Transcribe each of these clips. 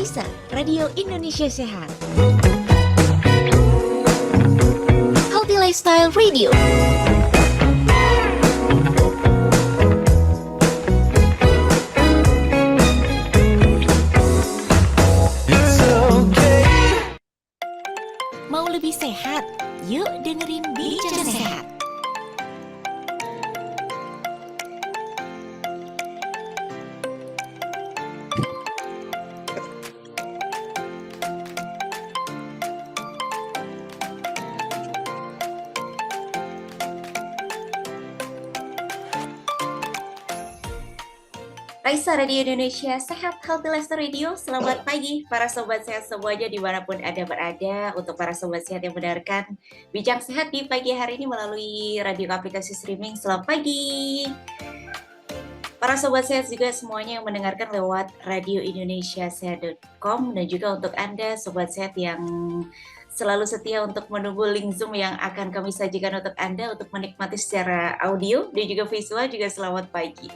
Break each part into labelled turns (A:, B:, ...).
A: Raisa, Radio Indonesia Sehat. Healthy Lifestyle Radio. Mau lebih sehat? Yuk dengerin Bincang Sehat. Raisa Radio Indonesia Sehat Healthy Lifestyle Radio. Selamat pagi para sobat sehat semuanya dimanapun Anda berada. Untuk para sobat sehat yang mendengarkan Bincang Sehat di pagi hari ini melalui radio aplikasi streaming, selamat pagi. Para sobat sehat juga semuanya yang mendengarkan lewat radioindonesiasehat.com, dan juga untuk Anda sobat sehat yang selalu setia untuk menunggu link Zoom yang akan kami sajikan untuk Anda untuk menikmati secara audio dan juga visual, juga selamat pagi.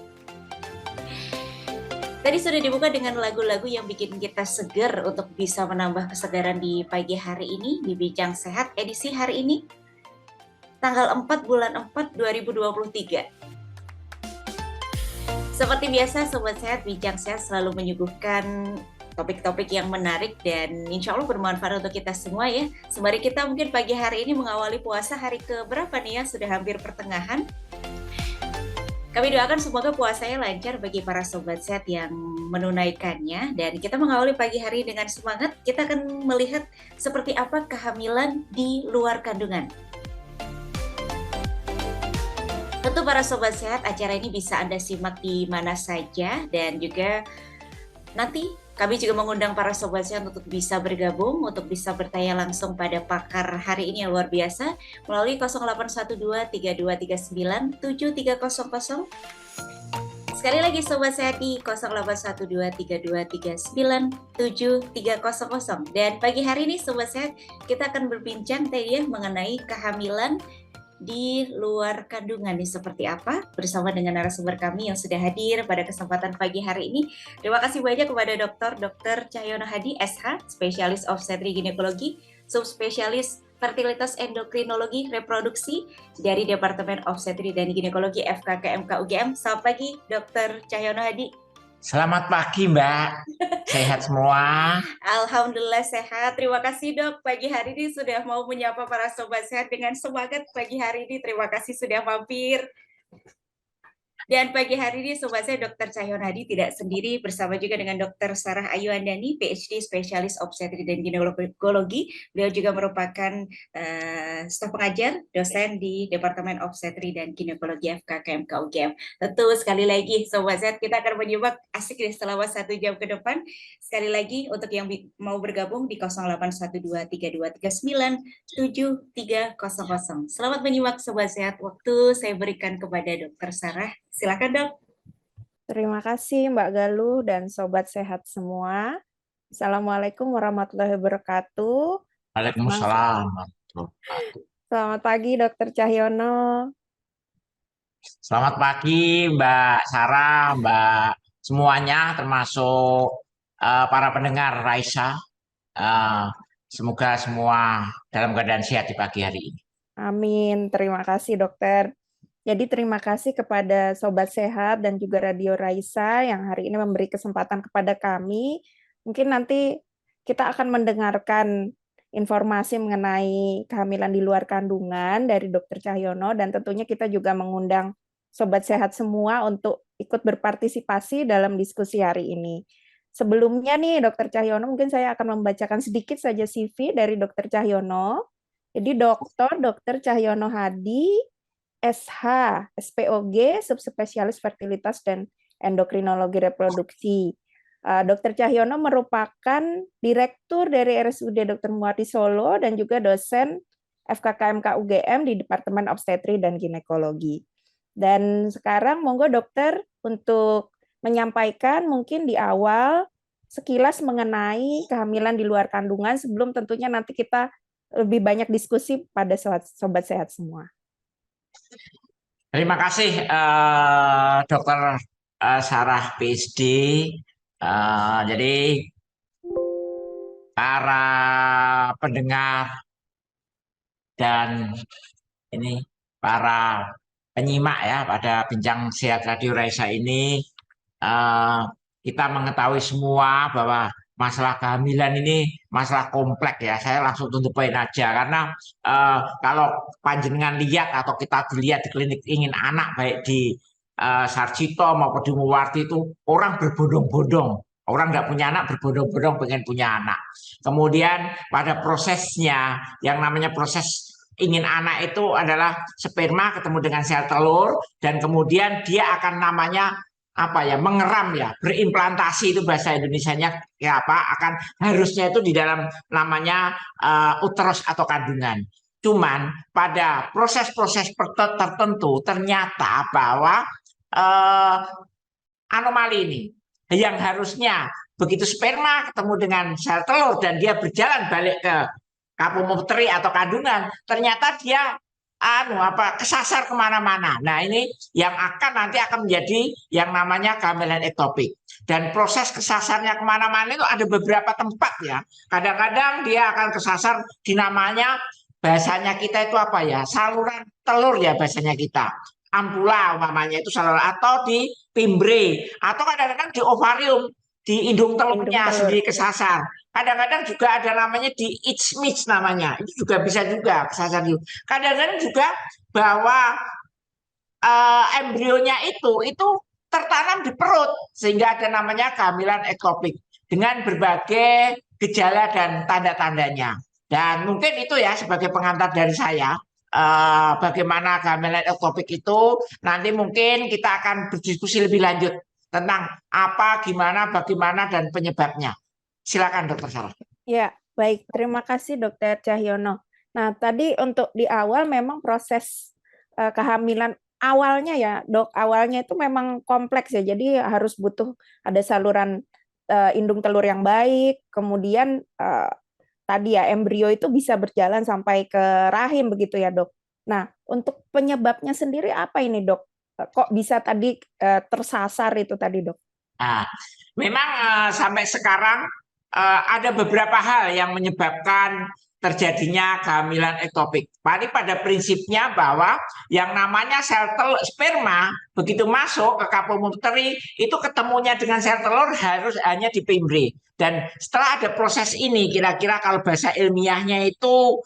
A: Tadi sudah dibuka dengan lagu-lagu yang bikin kita segar untuk bisa menambah kesegaran di pagi hari ini di Bincang Sehat edisi hari ini tanggal 4 bulan 4 2023. Seperti biasa Sobat Sehat, Bincang Sehat selalu menyuguhkan topik-topik yang menarik dan insya Allah bermanfaat untuk kita semua ya. Sembari kita mungkin pagi hari ini mengawali puasa hari keberapa nih ya, sudah hampir pertengahan. Kami doakan semoga puasanya lancar bagi para sobat sehat yang menunaikannya, dan kita mengawali pagi hari dengan semangat. Kita akan melihat seperti apa kehamilan di luar kandungan. Tentu para sobat sehat, acara ini bisa Anda simak di mana saja, dan juga nanti kami juga mengundang para sobat sehat untuk bisa bergabung, untuk bisa bertanya langsung pada pakar hari ini yang luar biasa melalui 0812-3239-7300. Sekali lagi sobat sehat di 0812-3239-7300. Dan pagi hari ini sobat sehat, kita akan berbincang tadi ya mengenai kehamilan di luar kandungan nih seperti apa, bersama dengan narasumber kami yang sudah hadir pada kesempatan pagi hari ini. Terima kasih banyak kepada Dr. Cahyono Hadi, SH, spesialis obstetri ginekologi, subspesialis fertilitas endokrinologi reproduksi dari Departemen Obstetri dan Ginekologi FKKMK UGM. Selamat pagi Dr. Cahyono Hadi.
B: Selamat pagi Mbak, sehat semua?
A: Alhamdulillah sehat, terima kasih Dok. Pagi hari ini sudah mau menyapa para sobat sehat dengan semangat pagi hari ini. Terima kasih sudah mampir. Dan pagi hari ini sobat saya Dr. Cahyono Hadi tidak sendiri, bersama juga dengan Dr. Sarah Ayu Andani, PhD spesialis obstetri dan ginekologi. Beliau juga merupakan staf pengajar, dosen di Departemen Obstetri dan Ginekologi FKKMK UGM. Tentu sekali lagi sobat sehat, kita akan menyimak asik nih selama 1 jam ke depan. Sekali lagi untuk yang mau bergabung di 081232397300. Selamat menyimak sobat sehat. Waktu saya berikan kepada Dr. Sarah. Silakan Dok.
C: Terima kasih Mbak Galuh dan sobat sehat semua. Assalamualaikum warahmatullahi wabarakatuh.
B: Waalaikumsalam.
C: Selamat pagi Dr. Cahyono.
B: Selamat pagi Mbak Sarah, Mbak semuanya, termasuk para pendengar Raisa. Semoga semua dalam keadaan sehat di pagi hari ini.
C: Amin. Terima kasih dokter. Jadi terima kasih kepada Sobat Sehat dan juga Radio Raisa yang hari ini memberi kesempatan kepada kami. Mungkin nanti kita akan mendengarkan informasi mengenai kehamilan di luar kandungan dari Dr. Cahyono, dan tentunya kita juga mengundang Sobat Sehat semua untuk ikut berpartisipasi dalam diskusi hari ini. Sebelumnya nih Dr. Cahyono, mungkin saya akan membacakan sedikit saja CV dari Dr. Cahyono. Jadi Dr. Cahyono Hadi, SH, SPOG, subspesialis fertilitas dan endokrinologi reproduksi. Dr. Cahyono merupakan direktur dari RSUD Dr. Muardi Solo dan juga dosen FKKMK UGM di Departemen Obstetri dan Ginekologi. Dan sekarang monggo dokter untuk menyampaikan mungkin di awal sekilas mengenai kehamilan di luar kandungan sebelum tentunya nanti kita lebih banyak diskusi pada sobat sehat semua.
B: Terima kasih Dr. Sarah PhD. Jadi para pendengar dan ini para penyimak ya pada Bincang Sehat Radio Raisa ini. Kita mengetahui semua bahwa masalah kehamilan ini masalah kompleks ya. Saya langsung tutup poin aja karena kalau panjenengan lihat atau kita dilihat di klinik ingin anak baik di Sarjito maupun di Muwarti itu orang berbondong-bondong. Orang nggak punya anak berbondong-bondong pengen punya anak. Kemudian pada prosesnya yang namanya proses ingin anak itu adalah sperma ketemu dengan sel telur dan kemudian dia akan namanya apa ya mengeram ya berimplantasi itu bahasa Indonesianya ya apa akan harusnya itu di dalam namanya uterus atau kandungan. Cuman pada proses-proses tertentu ternyata bahwa anomali ini yang harusnya begitu sperma ketemu dengan sel telur dan dia berjalan balik ke kapumuteri atau kandungan, ternyata dia kesasar kemana-mana. Nah ini yang nanti akan menjadi yang namanya kehamilan ektopik. Dan proses kesasarnya kemana-mana itu ada beberapa tempat ya. Kadang-kadang dia akan kesasar di namanya bahasanya kita itu apa ya saluran telur ya bahasanya kita. Ampula umpamanya itu saluran atau di pimbre atau kadang-kadang di ovarium di indung telurnya sendiri kesasar. Kadang-kadang juga ada namanya di isthmus namanya. Itu juga bisa juga kesasar juga. Kadang-kadang juga bahwa embrionya itu tertanam di perut sehingga ada namanya kehamilan ektopik dengan berbagai gejala dan tanda-tandanya. Dan mungkin itu ya sebagai pengantar dari saya bagaimana kehamilan ektopik itu nanti mungkin kita akan berdiskusi lebih lanjut tentang apa, gimana, bagaimana dan penyebabnya. Silakan Dokter Sarah.
C: Ya, baik. Terima kasih Dokter Cahyono. Nah, tadi untuk di awal memang proses kehamilan awalnya ya, Dok, awalnya itu memang kompleks ya. Jadi harus butuh ada saluran indung telur yang baik, kemudian tadi ya embrio itu bisa berjalan sampai ke rahim begitu ya, Dok. Nah, untuk penyebabnya sendiri apa ini, Dok? Kok bisa tadi tersasar itu tadi, Dok?
B: Nah, memang sampai sekarang ada beberapa hal yang menyebabkan terjadinya kehamilan ektopik. Pada prinsipnya bahwa yang namanya sel telur sperma begitu masuk ke kapumuteri itu ketemunya dengan sel telur harus hanya di pimbre. Dan setelah ada proses ini, kira-kira kalau bahasa ilmiahnya itu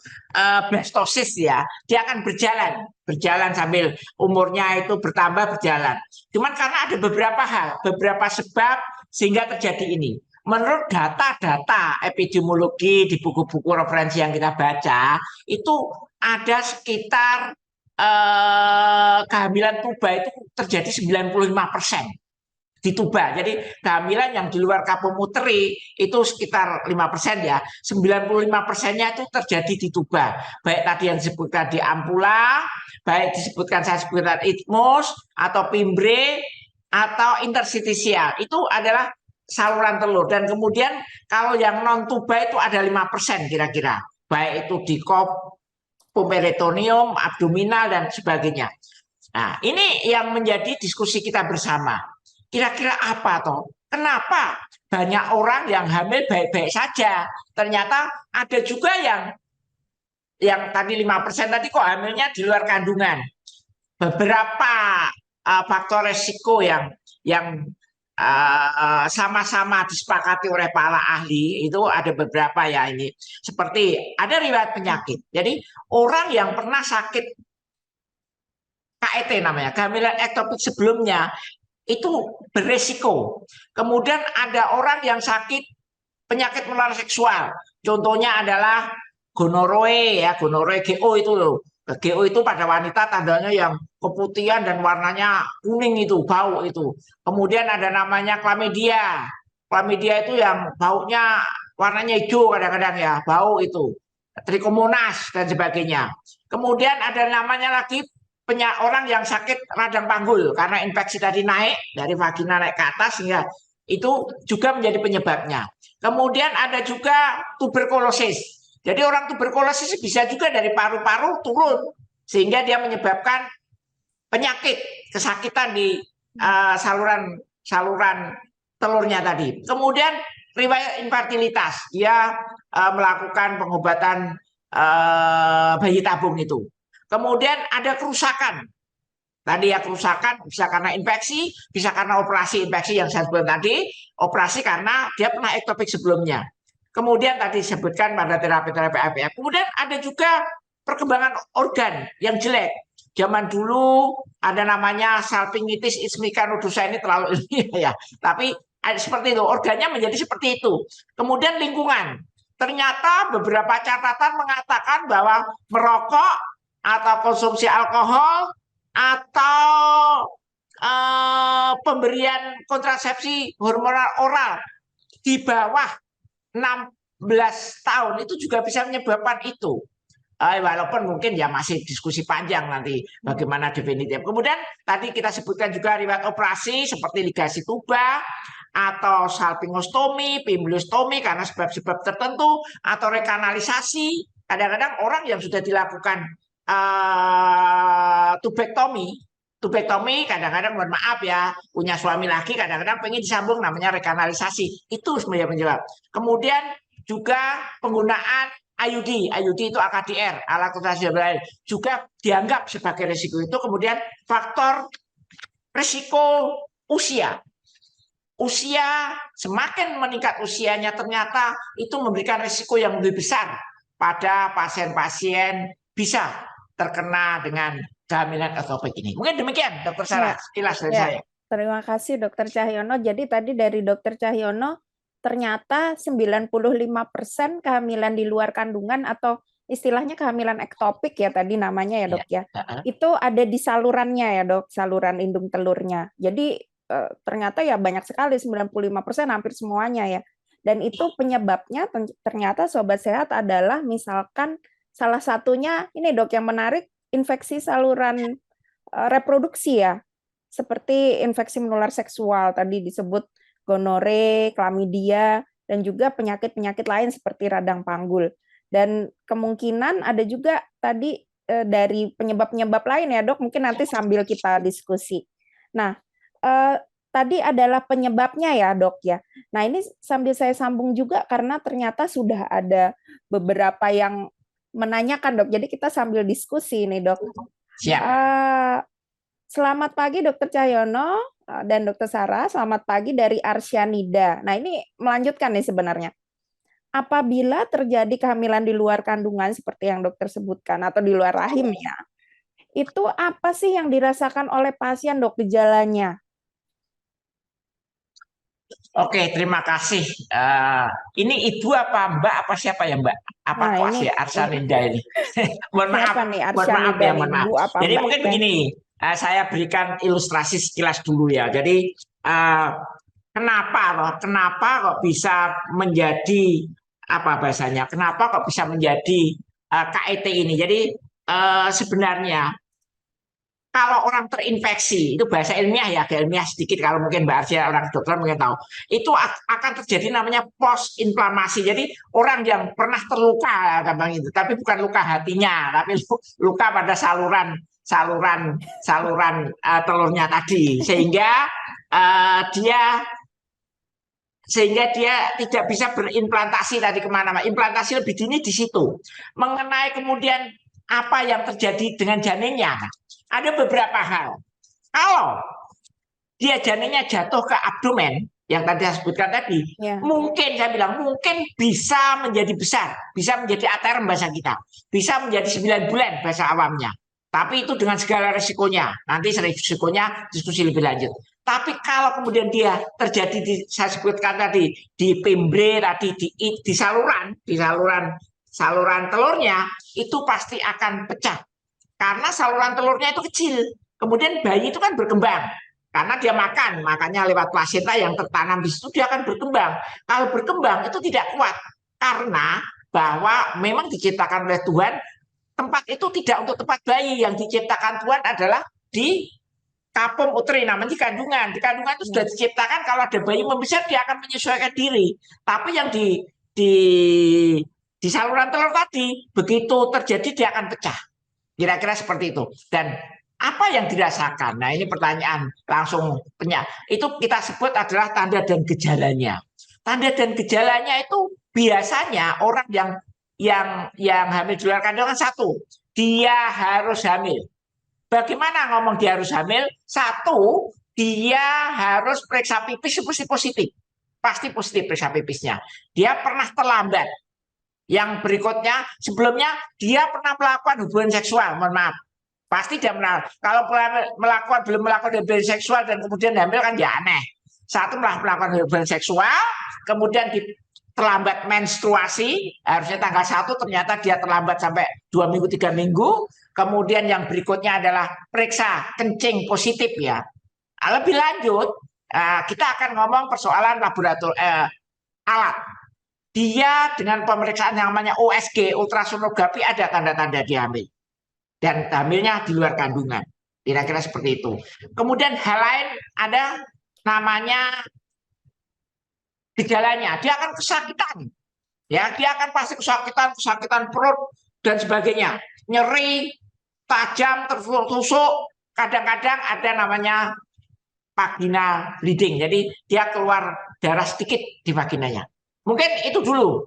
B: blastosis ya, dia akan berjalan sambil umurnya itu bertambah berjalan. Cuman karena ada beberapa hal, beberapa sebab sehingga terjadi ini. Menurut data-data epidemiologi di buku-buku referensi yang kita baca, itu ada sekitar kehamilan tuba itu terjadi 95% di tuba. Jadi kehamilan yang di luar kapumuteri itu sekitar 5% ya. 95%-nya itu terjadi di tuba. Baik tadi yang disebutkan di ampula, baik saya sebutkan isthmus atau pimbre atau interstisial. Itu adalah saluran telur dan kemudian kalau yang non tuba itu ada 5% kira-kira baik itu di peritoneum, abdominal dan sebagainya. Nah ini yang menjadi diskusi kita bersama kira-kira apa toh kenapa banyak orang yang hamil baik-baik saja ternyata ada juga yang tadi 5% tadi kok hamilnya di luar kandungan beberapa faktor resiko yang sama-sama disepakati oleh para ahli itu ada beberapa ya ini seperti ada riwayat penyakit. Jadi orang yang pernah sakit KET namanya kehamilan ektopik sebelumnya itu beresiko. Kemudian ada orang yang sakit penyakit menular seksual. Contohnya adalah gonoroe ya gonoroe GO itu loh. GO itu pada wanita tandanya yang keputihan dan warnanya kuning itu, bau itu. Kemudian ada namanya chlamydia. Chlamydia itu yang baunya warnanya hijau kadang-kadang ya, bau itu. Trichomonas dan sebagainya. Kemudian ada namanya lagi orang yang sakit radang panggul karena infeksi tadi naik dari vagina naik ke atas sehingga itu juga menjadi penyebabnya. Kemudian ada juga tuberkulosis. Jadi orang tuberkulosis bisa juga dari paru-paru turun sehingga dia menyebabkan penyakit kesakitan di saluran telurnya tadi. Kemudian riwayat infertilitas, dia melakukan pengobatan bayi tabung itu. Kemudian ada kerusakan. Tadi ya kerusakan bisa karena infeksi, bisa karena operasi infeksi yang saya sebutkan tadi, operasi karena dia pernah ektopik sebelumnya. Kemudian tadi disebutkan pada terapi-terapi IVF. Kemudian ada juga perkembangan organ yang jelek. Zaman dulu ada namanya salpingitis ismica nodosa, ini terlalu ilmiah ya. Tapi seperti itu, organnya menjadi seperti itu. Kemudian lingkungan. Ternyata beberapa catatan mengatakan bahwa merokok atau konsumsi alkohol atau pemberian kontrasepsi hormonal oral di bawah 16 tahun itu juga bisa menyebabkan itu. Walaupun mungkin ya masih diskusi panjang nanti bagaimana definitif. Kemudian tadi kita sebutkan juga riwayat operasi seperti ligasi tuba atau salpingostomi, pimblostomi karena sebab-sebab tertentu, atau rekanalisasi. Kadang-kadang orang yang sudah dilakukan tubektomi kadang-kadang, mohon maaf ya, punya suami lagi kadang-kadang pengen disambung, namanya rekanalisasi. Itu sebenarnya penyebab. Kemudian juga penggunaan IUD itu AKDR, alat kontrasepsi juga dianggap sebagai risiko itu. Kemudian faktor risiko usia. Usia, semakin meningkat usianya ternyata itu memberikan risiko yang lebih besar pada pasien-pasien bisa terkena dengan kehamilan ektopik ini. Mungkin demikian, Dokter Sarah, sekilas dari saya.
C: Terima kasih, Dokter Cahyono. Jadi tadi dari Dokter Cahyono, ternyata 95% kehamilan di luar kandungan atau istilahnya kehamilan ektopik ya tadi namanya ya, Dok ya. Itu ada di salurannya ya, Dok, saluran indung telurnya. Jadi ternyata ya banyak sekali, 95%, hampir semuanya ya. Dan itu penyebabnya ternyata Sobat Sehat adalah misalkan salah satunya ini, Dok, yang menarik, infeksi saluran reproduksi ya, seperti infeksi menular seksual tadi disebut gonore, klamidia, dan juga penyakit-penyakit lain seperti radang panggul. Dan kemungkinan ada juga tadi dari penyebab-penyebab lain ya, Dok, mungkin nanti sambil kita diskusi. Nah, tadi adalah penyebabnya ya, Dok ya. Nah, ini sambil saya sambung juga karena ternyata sudah ada beberapa yang menanyakan, Dok. Jadi kita sambil diskusi nih, Dok.
B: Siap.
C: Selamat pagi Dokter Cahyono dan Dokter Sarah. Selamat pagi dari Arsyanida. Nah, ini melanjutkan nih sebenarnya. Apabila terjadi kehamilan di luar kandungan seperti yang dokter sebutkan atau di luar rahim ya, itu apa sih yang dirasakan oleh pasien, Dok, gejalanya?
B: Oke, terima kasih. Ini ibu apa mbak apa siapa ya mbak? Apa
C: Nah,
B: Koas
C: ini
B: ya Arsyanida ini? Mohon maaf,
C: siapa nih
B: mohon maaf
C: Arsyanida
B: ya,
C: nih,
B: mohon maaf.
C: Bu apa
B: Jadi
C: Mbak?
B: mungkin begini, saya berikan ilustrasi sekilas dulu ya. Jadi kenapa kok bisa menjadi apa bahasanya? Kenapa kok bisa menjadi KET ini? Jadi sebenarnya kalau orang terinfeksi, itu bahasa ilmiah ya, agak ilmiah sedikit, kalau mungkin Mbak Arsya orang dokter mungkin tahu, itu akan terjadi namanya post inflamasi. Jadi orang yang pernah terluka gampang itu, tapi bukan luka hatinya, tapi luka pada saluran telurnya tadi, sehingga dia tidak bisa berimplantasi tadi kemana-mana. Implantasi lebih dini di situ. Mengenai kemudian apa yang terjadi dengan janinnya, ada beberapa hal. Kalau dia janinnya jatuh ke abdomen, yang tadi saya sebutkan tadi, mungkin saya bilang mungkin bisa menjadi besar, bisa menjadi aterm bahasa kita, bisa menjadi 9 bulan bahasa awamnya. Tapi itu dengan segala resikonya. Nanti resikonya diskusi lebih lanjut. Tapi kalau kemudian dia terjadi saya sebutkan tadi di pembre tadi di saluran telurnya, itu pasti akan pecah. Karena saluran telurnya itu kecil. Kemudian bayi itu kan berkembang. Karena dia makannya lewat plasenta yang tertanam di situ, dia akan berkembang. Kalau berkembang itu tidak kuat. Karena bahwa memang diciptakan oleh Tuhan, tempat itu tidak untuk tempat bayi. Yang diciptakan Tuhan adalah di kapum uteri, namanya di kandungan. Di kandungan itu sudah diciptakan kalau ada bayi membesar, dia akan menyesuaikan diri. Tapi yang di saluran telur tadi, begitu terjadi dia akan pecah. Kira-kira seperti itu. Dan apa yang dirasakan? Nah, ini pertanyaan langsung itu kita sebut adalah tanda dan gejalanya. tanda dan gejalanya itu biasanya orang yang hamil di luar kandungan satu, dia harus hamil. Bagaimana ngomong dia harus hamil? Satu, dia harus periksa pipis pasti positif. Pasti positif periksa pipisnya. Dia pernah terlambat. Yang berikutnya, sebelumnya dia pernah melakukan hubungan seksual, mohon maaf. Pasti dia pernah. Kalau belum melakukan hubungan seksual dan kemudian hamil kan ya aneh. Satu melakukan hubungan seksual, kemudian terlambat menstruasi, harusnya tanggal 1 ternyata dia terlambat sampai 2 minggu 3 minggu. Kemudian yang berikutnya adalah periksa kencing positif ya. Lebih lanjut, kita akan ngomong persoalan laboratorium alat. Dia dengan pemeriksaan yang namanya USG, ultrasonografi, ada tanda-tanda dia hamil. Dan hamilnya di luar kandungan. Kira-kira seperti itu. Kemudian hal lain ada namanya gejalanya. Dia akan kesakitan. Ya, dia akan pasti kesakitan perut dan sebagainya. Nyeri, tajam, tertusuk. Kadang-kadang ada namanya vaginal bleeding. Jadi dia keluar darah sedikit di vaginanya. Mungkin itu dulu,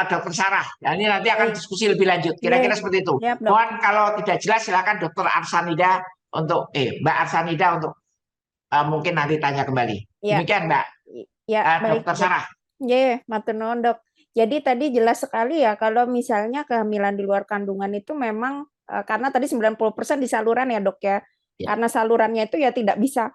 B: Dokter Sarah. Nah, ini nanti akan diskusi lebih lanjut. Kira-kira seperti itu. Mohon kalau tidak jelas silakan Dokter Arsanida untuk Mbak Arsanida untuk mungkin nanti tanya kembali. Demikian Mbak.
C: Ya, baik.
B: Dokter Sarah.
C: Matur nuwun, Dok. Jadi tadi jelas sekali ya kalau misalnya kehamilan di luar kandungan itu memang karena tadi 90% di saluran ya, Dok ya. Karena salurannya itu ya tidak bisa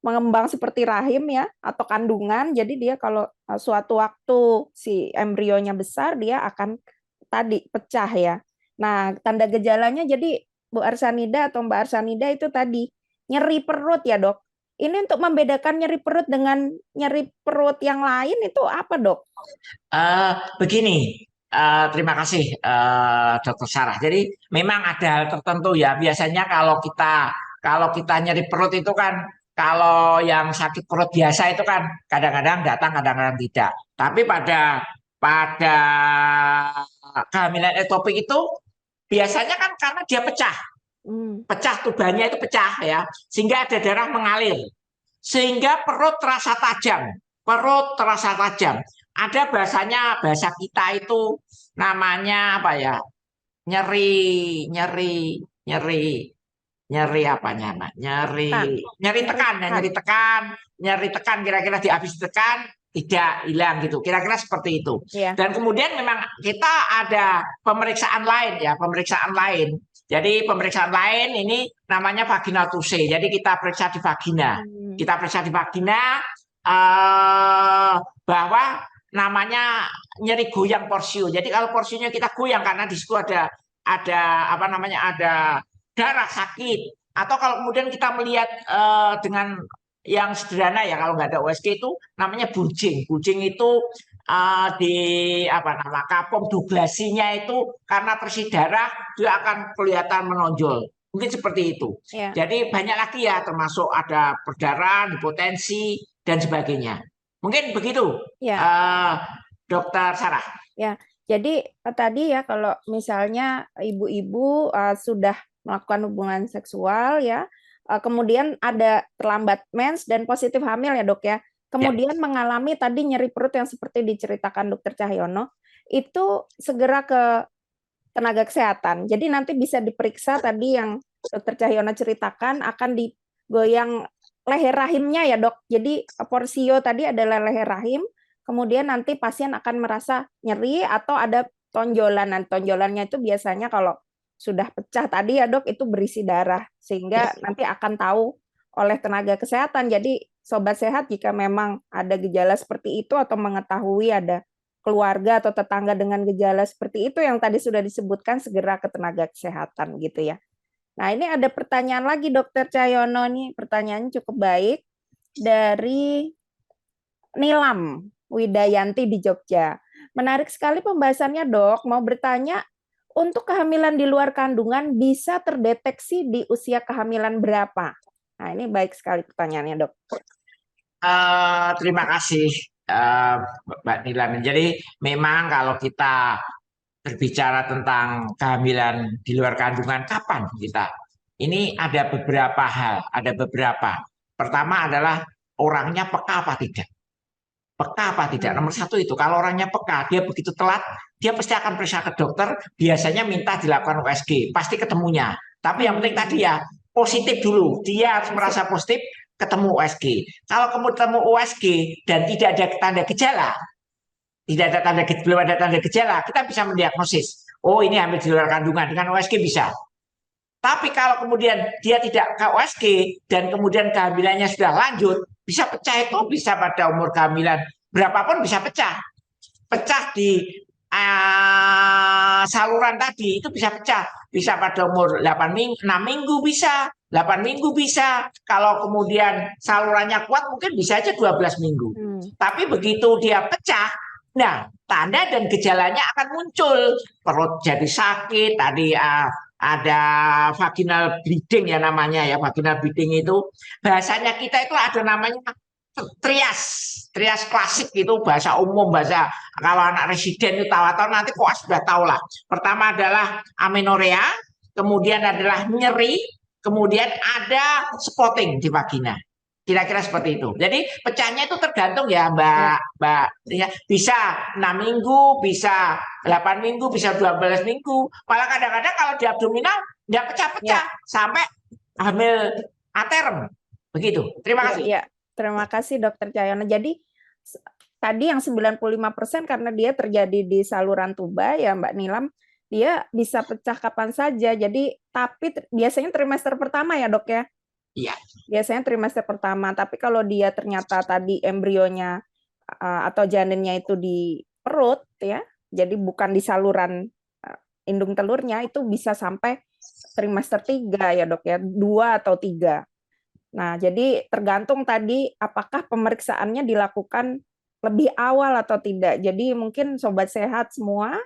C: mengembang seperti rahim ya atau kandungan, jadi dia kalau suatu waktu si embrionya besar dia akan tadi pecah ya. Nah, tanda gejalanya jadi Bu Arsanida atau Mbak Arsanida itu tadi nyeri perut ya, Dok. Ini untuk membedakan nyeri perut dengan nyeri perut yang lain itu apa, Dok?
B: Begini, terima kasih Dokter Sarah. Jadi memang ada hal tertentu ya. Biasanya kalau kita nyeri perut itu kan, kalau yang sakit perut biasa itu kan kadang-kadang datang, kadang-kadang tidak. Tapi pada kehamilan ektopik itu biasanya kan karena dia pecah tubannya itu pecah ya, sehingga ada darah mengalir, sehingga perut terasa tajam. Ada bahasa kita itu namanya apa ya? Nyeri apanya, Mbak? Nyeri tekan kira-kira di habis tekan tidak hilang gitu. Kira-kira seperti itu. Dan kemudian memang kita ada pemeriksaan lain. Jadi pemeriksaan lain ini namanya vaginal tuse. Jadi kita periksa di vagina. Bahwa namanya nyeri goyang porsio. Jadi kalau porsionya kita goyang karena di situ ada apa namanya, ada darah sakit, atau kalau kemudian kita melihat dengan yang sederhana ya, kalau nggak ada USG itu namanya bulging itu di apa nama kapom douglasinya itu karena terisi darah dia akan kelihatan menonjol, mungkin seperti itu. Jadi banyak lagi ya, termasuk ada perdarahan, hipotensi dan sebagainya. Mungkin begitu, Dokter Sarah.
C: Jadi tadi ya kalau misalnya ibu-ibu sudah melakukan hubungan seksual ya, kemudian ada terlambat mens dan positif hamil ya, Dok ya. Kemudian mengalami tadi nyeri perut yang seperti diceritakan Dokter Cahyono, itu segera ke tenaga kesehatan. Jadi nanti bisa diperiksa tadi yang Dokter Cahyono ceritakan, akan digoyang leher rahimnya ya, Dok. Jadi porsio tadi adalah leher rahim. Kemudian nanti pasien akan merasa nyeri atau ada tonjolan. Dan tonjolannya itu biasanya kalau sudah pecah tadi ya, Dok, itu berisi darah. Sehingga nanti akan tahu oleh tenaga kesehatan. Jadi Sobat Sehat jika memang ada gejala seperti itu atau mengetahui ada keluarga atau tetangga dengan gejala seperti itu yang tadi sudah disebutkan, segera ke tenaga kesehatan gitu ya. Nah, ini ada pertanyaan lagi Dokter Cahyono nih, pertanyaannya cukup baik dari Nilam Widayanti di Jogja. Menarik sekali pembahasannya, Dok. Mau bertanya, untuk kehamilan di luar kandungan bisa terdeteksi di usia kehamilan berapa? Nah, ini baik sekali pertanyaannya, Dok.
B: Terima kasih, Mbak Nilam. Jadi memang kalau kita berbicara tentang kehamilan di luar kandungan, kapan kita? Ini ada beberapa hal, Pertama adalah orangnya peka apa tidak. Peka apa tidak? Nomor satu itu, kalau orangnya peka, dia begitu telat, dia pasti akan periksa ke dokter, biasanya minta dilakukan USG, pasti ketemunya. Tapi yang penting tadi ya, positif dulu. Dia harus merasa positif, ketemu USG. Kalau kamu ketemu USG dan tidak ada tanda gejala, belum ada tanda gejala, kita bisa mendiagnosis. Oh, ini hamil di luar kandungan, dengan USG bisa. Tapi kalau kemudian dia tidak ke USG dan kemudian kehamilannya sudah lanjut, bisa pecah itu bisa pada umur kehamilan berapapun bisa pecah. Pecah di saluran tadi itu bisa pecah. Bisa pada umur 8 minggu, 6 minggu bisa, 8 minggu bisa. Kalau kemudian salurannya kuat mungkin bisa aja 12 minggu. Tapi begitu dia pecah, nah tanda dan gejalanya akan muncul. Perut jadi sakit, tadi ada vaginal bleeding ya namanya ya. Vaginal bleeding itu bahasanya kita itu ada namanya trias klasik itu bahasa umum, bahasa kalau anak residen itu tahu atau nanti koas sudah tahu lah. Pertama adalah amenorea, kemudian adalah nyeri, kemudian ada spotting di vagina. Kira-kira seperti itu. Jadi pecahnya itu tergantung ya Mbak. Ya, bisa 6 minggu, bisa 8 minggu, bisa 12 minggu. Malah kadang-kadang kalau di abdominal nggak pecah-pecah sampai hamil aterm. Begitu. Terima kasih.
C: Ya, terima kasih Dokter Cahyono. Jadi tadi yang 95% karena dia terjadi di saluran tuba ya Mbak Nilam, dia bisa pecah kapan saja. Jadi tapi biasanya trimester pertama ya Dok ya?
B: Iya.
C: Biasanya trimester pertama, tapi kalau dia ternyata tadi embrionya atau janinnya itu di perut ya, jadi bukan di saluran indung telurnya, itu bisa sampai trimester 3 ya Dok ya, 2 atau 3. Nah, jadi tergantung tadi apakah pemeriksaannya dilakukan lebih awal atau tidak. Jadi mungkin sobat sehat semua,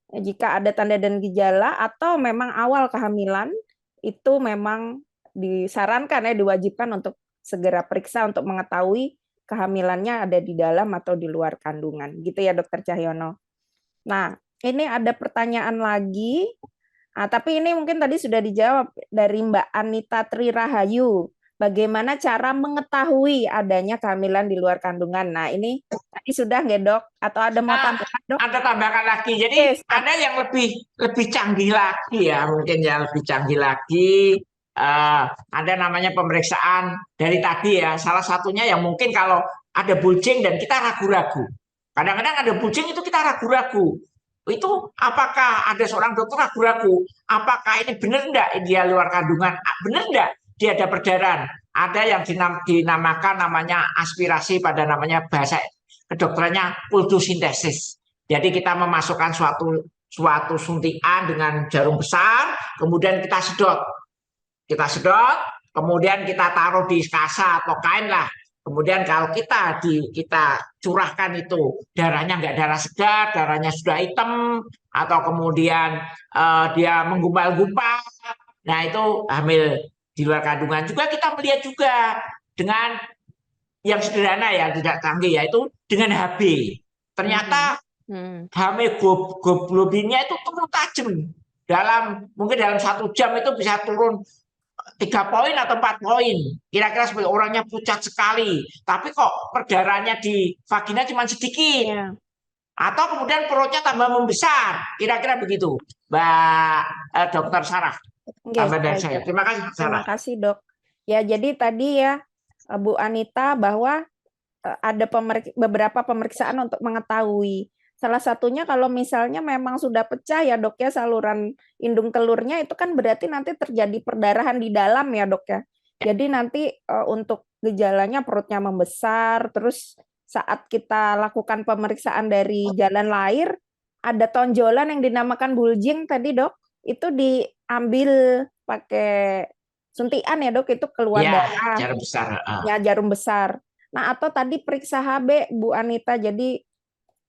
C: jika ada tanda dan gejala atau memang awal kehamilan, itu memang disarankan ya, diwajibkan untuk segera periksa untuk mengetahui kehamilannya ada di dalam atau di luar kandungan. Gitu ya Dokter Cahyono. Nah, ini ada pertanyaan lagi. Tapi ini mungkin tadi sudah dijawab dari Mbak Anita Tri Rahayu. Bagaimana cara mengetahui adanya kehamilan di luar kandungan? Nah, ini tadi sudah nggak Dok? Atau ada mau tambahkan Dok?
B: Ada tambahkan lagi. Jadi ada yang lebih canggih lagi ya, mungkin ya lebih canggih lagi. Ada namanya pemeriksaan dari tadi ya. Salah satunya yang mungkin kalau ada bulging dan kita ragu-ragu. Kadang-kadang ada bulging itu kita ragu-ragu. Itu apakah ada seorang dokter ragu-ragu? Apakah ini benar enggak dia luar kandungan? Benar enggak dia ada perdarahan? Ada yang dinamakan namanya aspirasi, pada namanya bahasa kedokterannya kultusintesis. Jadi kita memasukkan suatu suntikan dengan jarum besar, kemudian kita sedot, kemudian kita taruh di kasa atau kain lah. Kemudian kalau kita curahkan itu darahnya nggak darah segar, darahnya sudah hitam, atau kemudian dia menggumpal-gumpal, nah itu hamil di luar kandungan. Juga kita melihat juga dengan yang sederhana ya, tidak canggih, yaitu dengan HB. Ternyata hamil globinnya itu turun tajam. Mungkin dalam 1 jam itu bisa turun 3 poin atau 4 poin. Kira-kira seperti orangnya pucat sekali. Tapi kok perdarahannya di vagina cuma sedikit. Atau kemudian perutnya tambah membesar. Kira-kira begitu. Mbak Dokter Sarah. Tambah dari saya. Terima kasih Sarah.
C: Terima kasih Dok. Ya, jadi tadi ya Bu Anita bahwa ada beberapa pemeriksaan untuk mengetahui. Salah satunya kalau misalnya memang sudah pecah ya Dok ya saluran indung telurnya, itu kan berarti nanti terjadi perdarahan di dalam ya Dok ya. Jadi nanti untuk gejalanya perutnya membesar, terus saat kita lakukan pemeriksaan dari jalan lahir ada tonjolan yang dinamakan bulging tadi Dok, itu diambil pakai suntikan ya Dok, itu keluar darah.
B: Jarum besar.
C: Ya, jarum besar. Nah, atau tadi periksa HB Bu Anita, jadi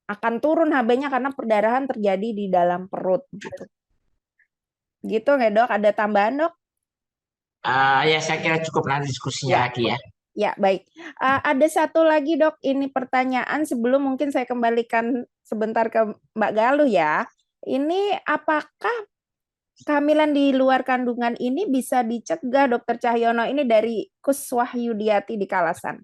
C: akan turun HB-nya karena perdarahan terjadi di dalam perut gitu. Gitu nggak Dok? Ada tambahan Dok?
B: Ya saya kira cukup, nanti diskusinya lagi ya.
C: Ya, baik. Ada satu lagi Dok, ini pertanyaan sebelum mungkin saya kembalikan sebentar ke Mbak Galuh ya. Ini apakah kehamilan di luar kandungan ini bisa dicegah Dokter Cahyono? Ini dari Kuswahyudiati di Kalasan.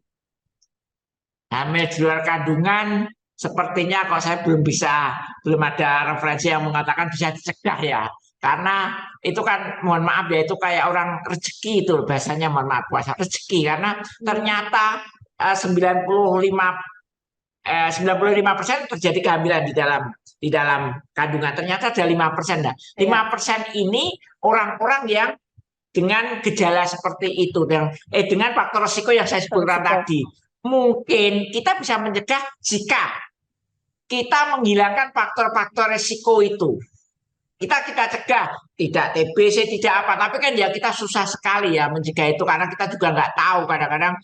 B: hamil di luar kandungan sepertinya kok saya belum ada referensi yang mengatakan bisa dicegah ya. Karena itu kan mohon maaf ya, itu kayak orang rezeki itu bahasanya, mohon maaf puasa rezeki, karena ternyata 95% terjadi kehamilan di dalam kandungan. Ternyata ada 5%. Nah, 5% ini orang-orang yang dengan gejala seperti itu, dengan faktor risiko yang saya sebutkan tadi. Mungkin kita bisa mencegah jika kita menghilangkan faktor-faktor risiko itu. Kita cegah, tidak TBC, tidak apa, tapi kan ya kita susah sekali ya mencegah itu, karena kita juga nggak tahu kadang-kadang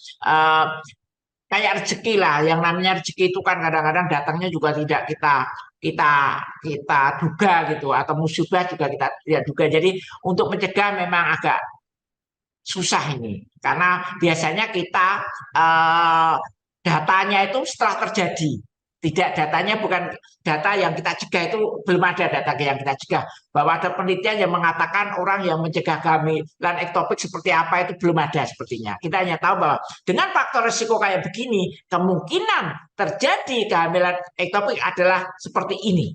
B: kayak rezeki lah, yang namanya rezeki itu kan kadang-kadang datangnya juga tidak kita duga gitu, atau musibah juga kita tidak duga. Jadi untuk mencegah memang agak susah ini, karena biasanya kita datanya itu setelah terjadi. Tidak, datanya bukan data yang kita cegah, itu belum ada data yang kita cegah. Bahwa ada penelitian yang mengatakan orang yang mencegah kehamilan ektopik seperti apa, itu belum ada sepertinya. Kita hanya tahu bahwa dengan faktor risiko kayak begini, kemungkinan terjadi kehamilan ektopik adalah seperti ini.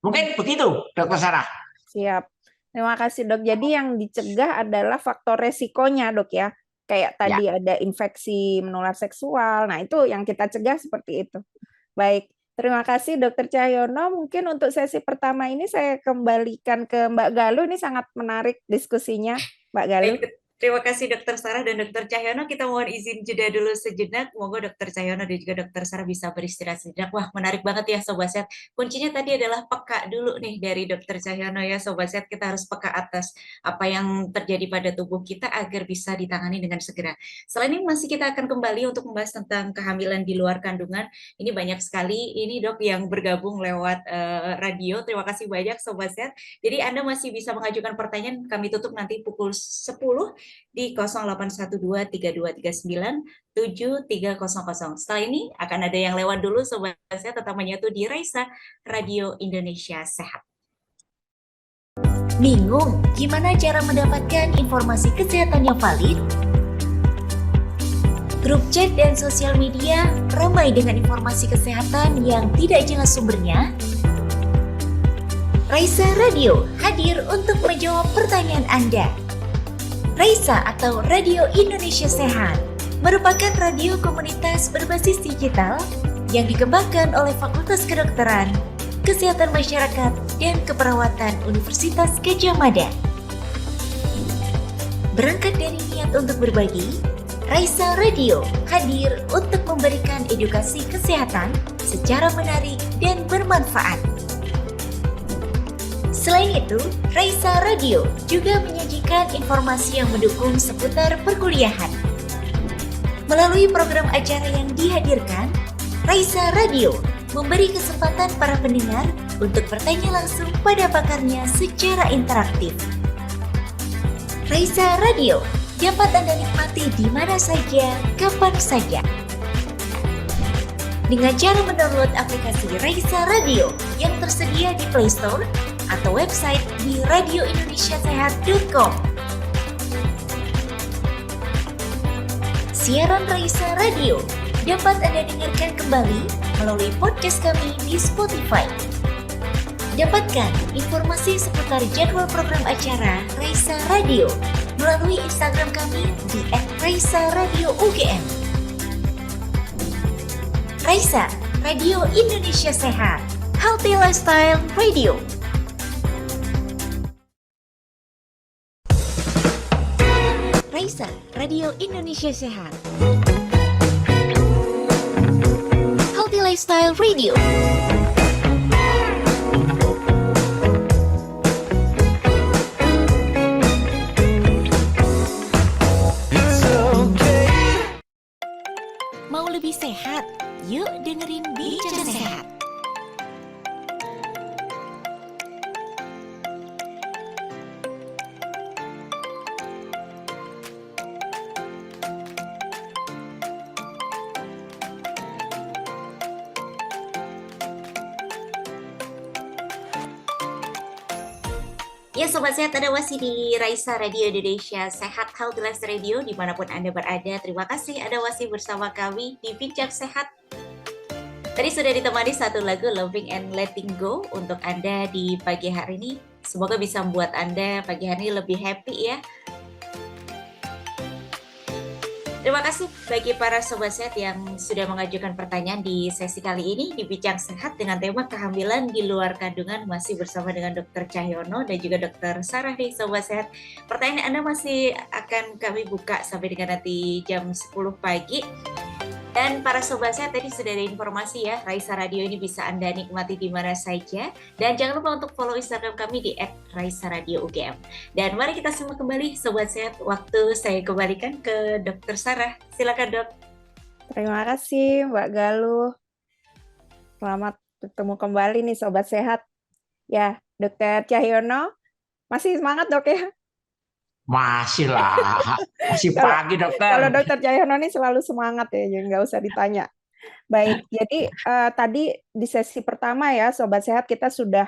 B: Mungkin begitu, Dr. Sarah.
C: Siap. Terima kasih, Dok. Jadi yang dicegah adalah faktor resikonya, Dok ya. Kayak tadi ada infeksi menular seksual. Nah, itu yang kita cegah seperti itu. Baik, terima kasih Dr. Cahyono. Mungkin untuk sesi pertama ini saya kembalikan ke Mbak Galuh. Ini sangat menarik diskusinya, Mbak Galuh.
A: Baik, terima kasih Dr. Sarah dan Dr. Cahyono. Kita mohon izin jeda dulu sejenak. Moga Dr. Cahyono dan juga Dr. Sarah bisa beristirahat sejenak. Wah, menarik banget ya Sobat Sehat. Kuncinya tadi adalah peka dulu nih dari Dr. Cahyono ya Sobat Sehat. Kita harus peka atas apa yang terjadi pada tubuh kita agar bisa ditangani dengan segera. Selain ini masih kita akan kembali untuk membahas tentang kehamilan di luar kandungan. Ini banyak sekali ini Dok yang bergabung lewat radio. Terima kasih banyak Sobat Sehat. Jadi Anda masih bisa mengajukan pertanyaan. Kami tutup nanti pukul 10 di 0812-339-7300. Setelah ini akan ada yang lewat dulu Sobat Sehat, tetap menyatu di Raisa Radio Indonesia Sehat.
D: Bingung gimana cara mendapatkan informasi kesehatan yang valid? Grup chat dan sosial media ramai dengan informasi kesehatan yang tidak jelas sumbernya. Raisa Radio hadir untuk menjawab pertanyaan Anda. Raisa atau Radio Indonesia Sehat merupakan radio komunitas berbasis digital yang dikembangkan oleh Fakultas Kedokteran, Kesehatan Masyarakat, dan Keperawatan Universitas Gadjah Mada. Berangkat dari niat untuk berbagi, Raisa Radio hadir untuk memberikan edukasi kesehatan secara menarik dan bermanfaat. Selain itu, Raisa Radio juga menyajikan informasi yang mendukung seputar perkuliahan. Melalui program acara yang dihadirkan, Raisa Radio memberi kesempatan para pendengar untuk bertanya langsung pada pakarnya secara interaktif. Raisa Radio dapat Anda nikmati di mana saja, kapan saja. Dengan cara mendownload aplikasi Raisa Radio yang tersedia di Play Store atau website di radioindonesiasehat.com. Siaran Raisa Radio dapat Anda dengarkan kembali melalui podcast kami di Spotify. Dapatkan informasi seputar jadwal program acara Raisa Radio melalui Instagram kami di @raisa_radio_ugm. Raisa, Radio Indonesia Sehat, Healthy Lifestyle Radio. Raisa, Radio Indonesia Sehat, Healthy Lifestyle Radio. Mau lebih sehat? Yuk dengerin Bicara Sehat.
A: Ya Sobat Sehat, ada masih di Raisa Radio Indonesia Sehat, Healthy Lifestyle Radio dimanapun Anda berada. Terima kasih ada masih bersama kami di Bincang Sehat Tadi sudah ditemani satu lagu Loving and Letting Go untuk Anda di pagi hari ini. Semoga bisa membuat Anda pagi hari ini lebih happy ya. Terima kasih bagi para sobat sehat yang sudah mengajukan pertanyaan di sesi kali ini di Bincang Sehat dengan tema kehamilan di luar kandungan, masih bersama dengan Dr. Cahyono dan juga Dr. Sarah nih sobat sehat. Pertanyaan Anda masih akan kami buka sampai dengan nanti jam 10 pagi. Dan para sobat sehat, tadi sudah ada informasi ya, Raisa Radio ini bisa Anda nikmati di mana saja. Dan jangan lupa untuk follow Instagram kami di @raisaradio_ugm. Dan mari kita semua kembali sobat sehat, waktu saya kembalikan ke Dr. Sarah. Silakan Dok.
C: Terima kasih Mbak Galuh. Selamat bertemu kembali nih sobat sehat. Ya, Dr. Cahyono, masih semangat Dok ya?
B: Masih lah, masih pagi
C: Kalau
B: dokter.
C: Dr. Cahyono ini selalu semangat ya, jadi nggak usah ditanya. Baik, jadi tadi di sesi pertama ya, Sobat Sehat, kita sudah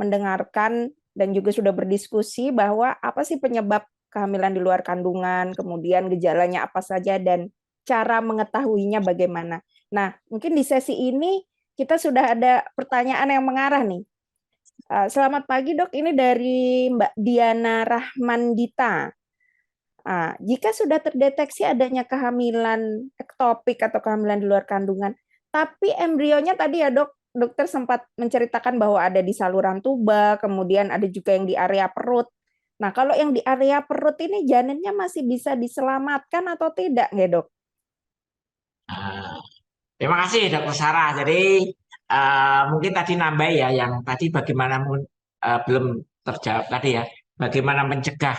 C: mendengarkan dan juga sudah berdiskusi bahwa apa sih penyebab kehamilan di luar kandungan, kemudian gejalanya apa saja, dan cara mengetahuinya bagaimana. Nah, mungkin di sesi ini kita sudah ada pertanyaan yang mengarah nih. Selamat pagi dok, ini dari Mbak Diana Rahmandita. Jika sudah terdeteksi adanya kehamilan ektopik atau kehamilan di luar kandungan, tapi embrionya tadi ya dok, dokter sempat menceritakan bahwa ada di saluran tuba, kemudian ada juga yang di area perut. Nah, kalau yang di area perut ini janinnya masih bisa diselamatkan atau tidak nggak dok?
B: Terima kasih Dokter Sarah. Jadi mungkin tadi nambah ya, yang tadi bagaimana belum terjawab tadi ya, bagaimana mencegah.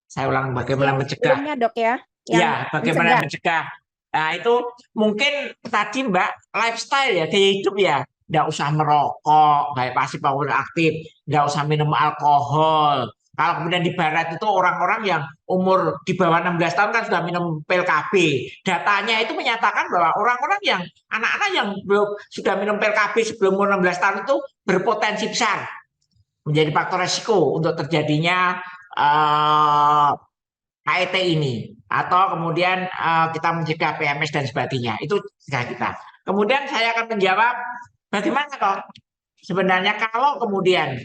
B: Saya ulang, bagaimana mencegah.
C: Sebelumnya dok ya.
B: Ya, bagaimana mencegah. Nah itu mungkin tadi Mbak, lifestyle ya, gaya hidup ya. Nggak usah merokok, baik pasif maupun aktif. Nggak usah minum alkohol. Kalau kemudian di barat itu orang-orang yang umur di bawah 16 tahun kan sudah minum pil KB. Datanya itu menyatakan bahwa orang-orang yang, anak-anak yang sudah minum pil KB sebelum umur 16 tahun itu berpotensi besar menjadi faktor resiko untuk terjadinya HET ini, atau kemudian kita mencegah PMS dan sebagainya. Itu kita. Kemudian saya akan menjawab bagaimana kok sebenarnya kalau kemudian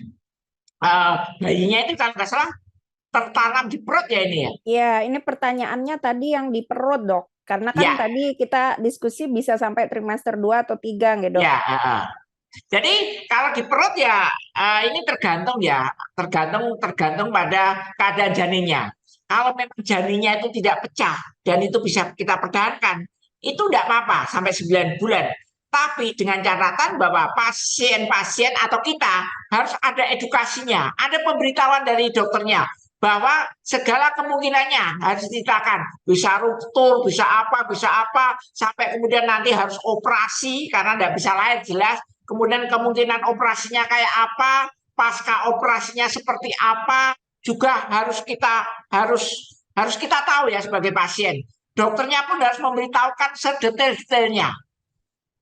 B: bayinya itu kalau nggak salah tertanam di perut ya ini ya.
C: Iya, ini pertanyaannya tadi yang di perut dok, karena kan tadi kita diskusi bisa sampai trimester 2 atau 3 nggak dok?
B: Ya. Jadi kalau di perut ya ini tergantung pada keadaan janinnya. Kalau memang janinnya itu tidak pecah dan itu bisa kita pertahankan, itu tidak apa-apa sampai 9 bulan. Tapi dengan catatan bahwa pasien-pasien atau kita harus ada edukasinya, ada pemberitahuan dari dokternya bahwa segala kemungkinannya harus diceritakan, bisa ruptur, bisa apa, sampai kemudian nanti harus operasi karena tidak bisa lahir jelas. Kemudian kemungkinan operasinya kayak apa, pasca operasinya seperti apa, juga harus kita tahu ya sebagai pasien. Dokternya pun harus memberitahukan sedetail-detailnya.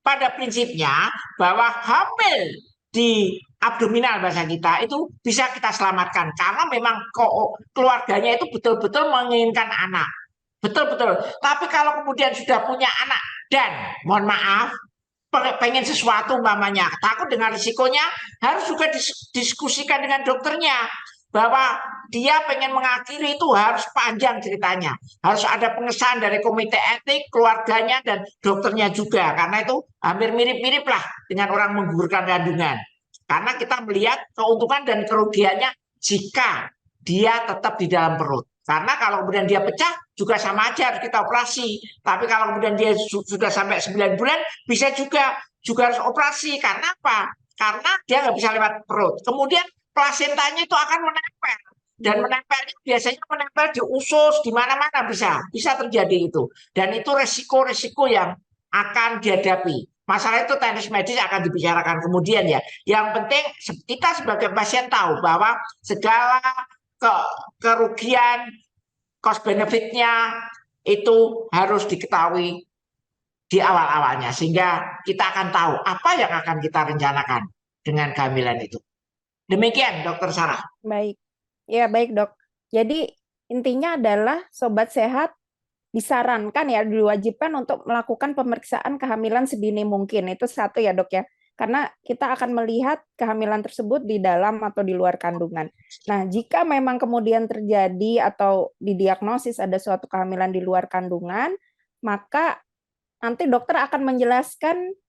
B: Pada prinsipnya bahwa hamil di abdominal bahasa kita itu bisa kita selamatkan karena memang keluarganya itu betul-betul menginginkan anak. Betul-betul. Tapi kalau kemudian sudah punya anak dan mohon maaf pengen sesuatu umpamanya, takut dengan risikonya, harus juga diskusikan dengan dokternya bahwa dia pengen mengakhiri itu harus panjang ceritanya, harus ada pengesahan dari komite etik, keluarganya dan dokternya juga, karena itu hampir mirip-mirip lah dengan orang menggugurkan kandungan, karena kita melihat keuntungan dan kerugiannya jika dia tetap di dalam perut. Karena kalau kemudian dia pecah juga sama aja harus kita operasi. Tapi kalau kemudian dia sudah sampai 9 bulan bisa juga harus operasi. Karena apa? Karena dia nggak bisa lewat perut. Kemudian plasentanya itu akan menempel. Dan menempelnya biasanya menempel di usus, di mana-mana bisa terjadi itu. Dan itu resiko-resiko yang akan dihadapi. Masalah itu teknis medis akan dibicarakan kemudian ya. Yang penting kita sebagai pasien tahu bahwa segala kerugian, cost benefitnya itu harus diketahui di awal-awalnya sehingga kita akan tahu apa yang akan kita rencanakan dengan kehamilan itu. Demikian Dokter Sarah.
C: Baik, ya baik dok. Jadi intinya adalah sobat sehat disarankan ya, diwajibkan untuk melakukan pemeriksaan kehamilan sedini mungkin. Itu satu ya dok ya. Karena kita akan melihat kehamilan tersebut di dalam atau di luar kandungan. Nah, jika memang kemudian terjadi atau didiagnosis ada suatu kehamilan di luar kandungan, maka nanti dokter akan menjelaskan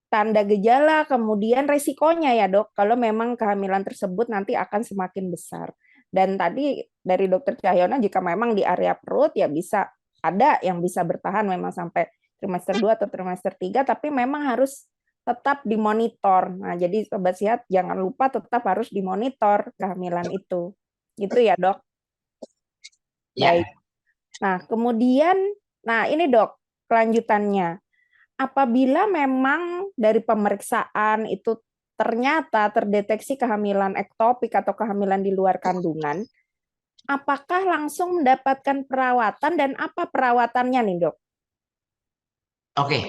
C: tanda gejala, kemudian resikonya ya dok, kalau memang kehamilan tersebut nanti akan semakin besar. Dan tadi dari dokter Cahyono, jika memang di area perut ya bisa ada yang bisa bertahan memang sampai trimester 2 atau trimester 3, tapi memang harus tetap dimonitor. Nah, jadi sobat sehat jangan lupa tetap harus dimonitor kehamilan itu. Gitu ya, Dok?
B: Ya.
C: Baik. Nah, kemudian, nah ini Dok, kelanjutannya. Apabila memang dari pemeriksaan itu ternyata terdeteksi kehamilan ektopik atau kehamilan di luar kandungan, apakah langsung mendapatkan perawatan dan apa perawatannya nih, Dok?
B: Oke.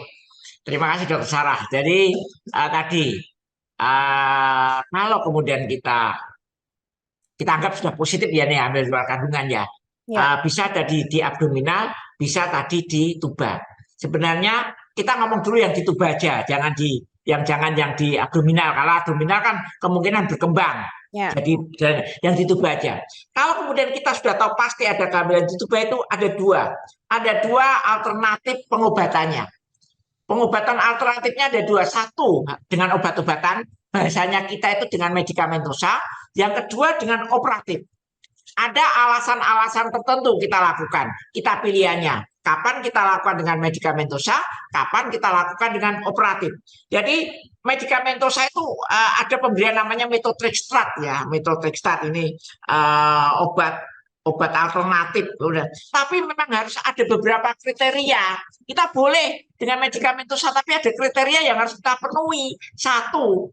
B: Terima kasih Dokter Sarah. Jadi tadi kalau kemudian kita anggap sudah positif ya nih hamil di luar kandungan ya, bisa tadi di abdominal, bisa tadi di tuba. Sebenarnya kita ngomong dulu yang di tuba aja, jangan yang di abdominal. Kalau abdominal kan kemungkinan berkembang.
C: Ya.
B: Jadi yang di tuba aja. Kalau kemudian kita sudah tahu pasti ada kehamilan di tuba, itu ada dua alternatif pengobatannya. Pengobatan alternatifnya ada dua. Satu dengan obat-obatan, bahasanya kita itu dengan medikamentosa. Yang kedua dengan operatif. Ada alasan-alasan tertentu kita lakukan. Kita pilihannya. Kapan kita lakukan dengan medikamentosa, kapan kita lakukan dengan operatif. Jadi medikamentosa itu ada pemberian namanya methotrexate ya. Methotrexate ini obat alternatif, udah. Tapi memang harus ada beberapa kriteria. Kita boleh dengan medikamentosa, tapi ada kriteria yang harus kita penuhi. Satu,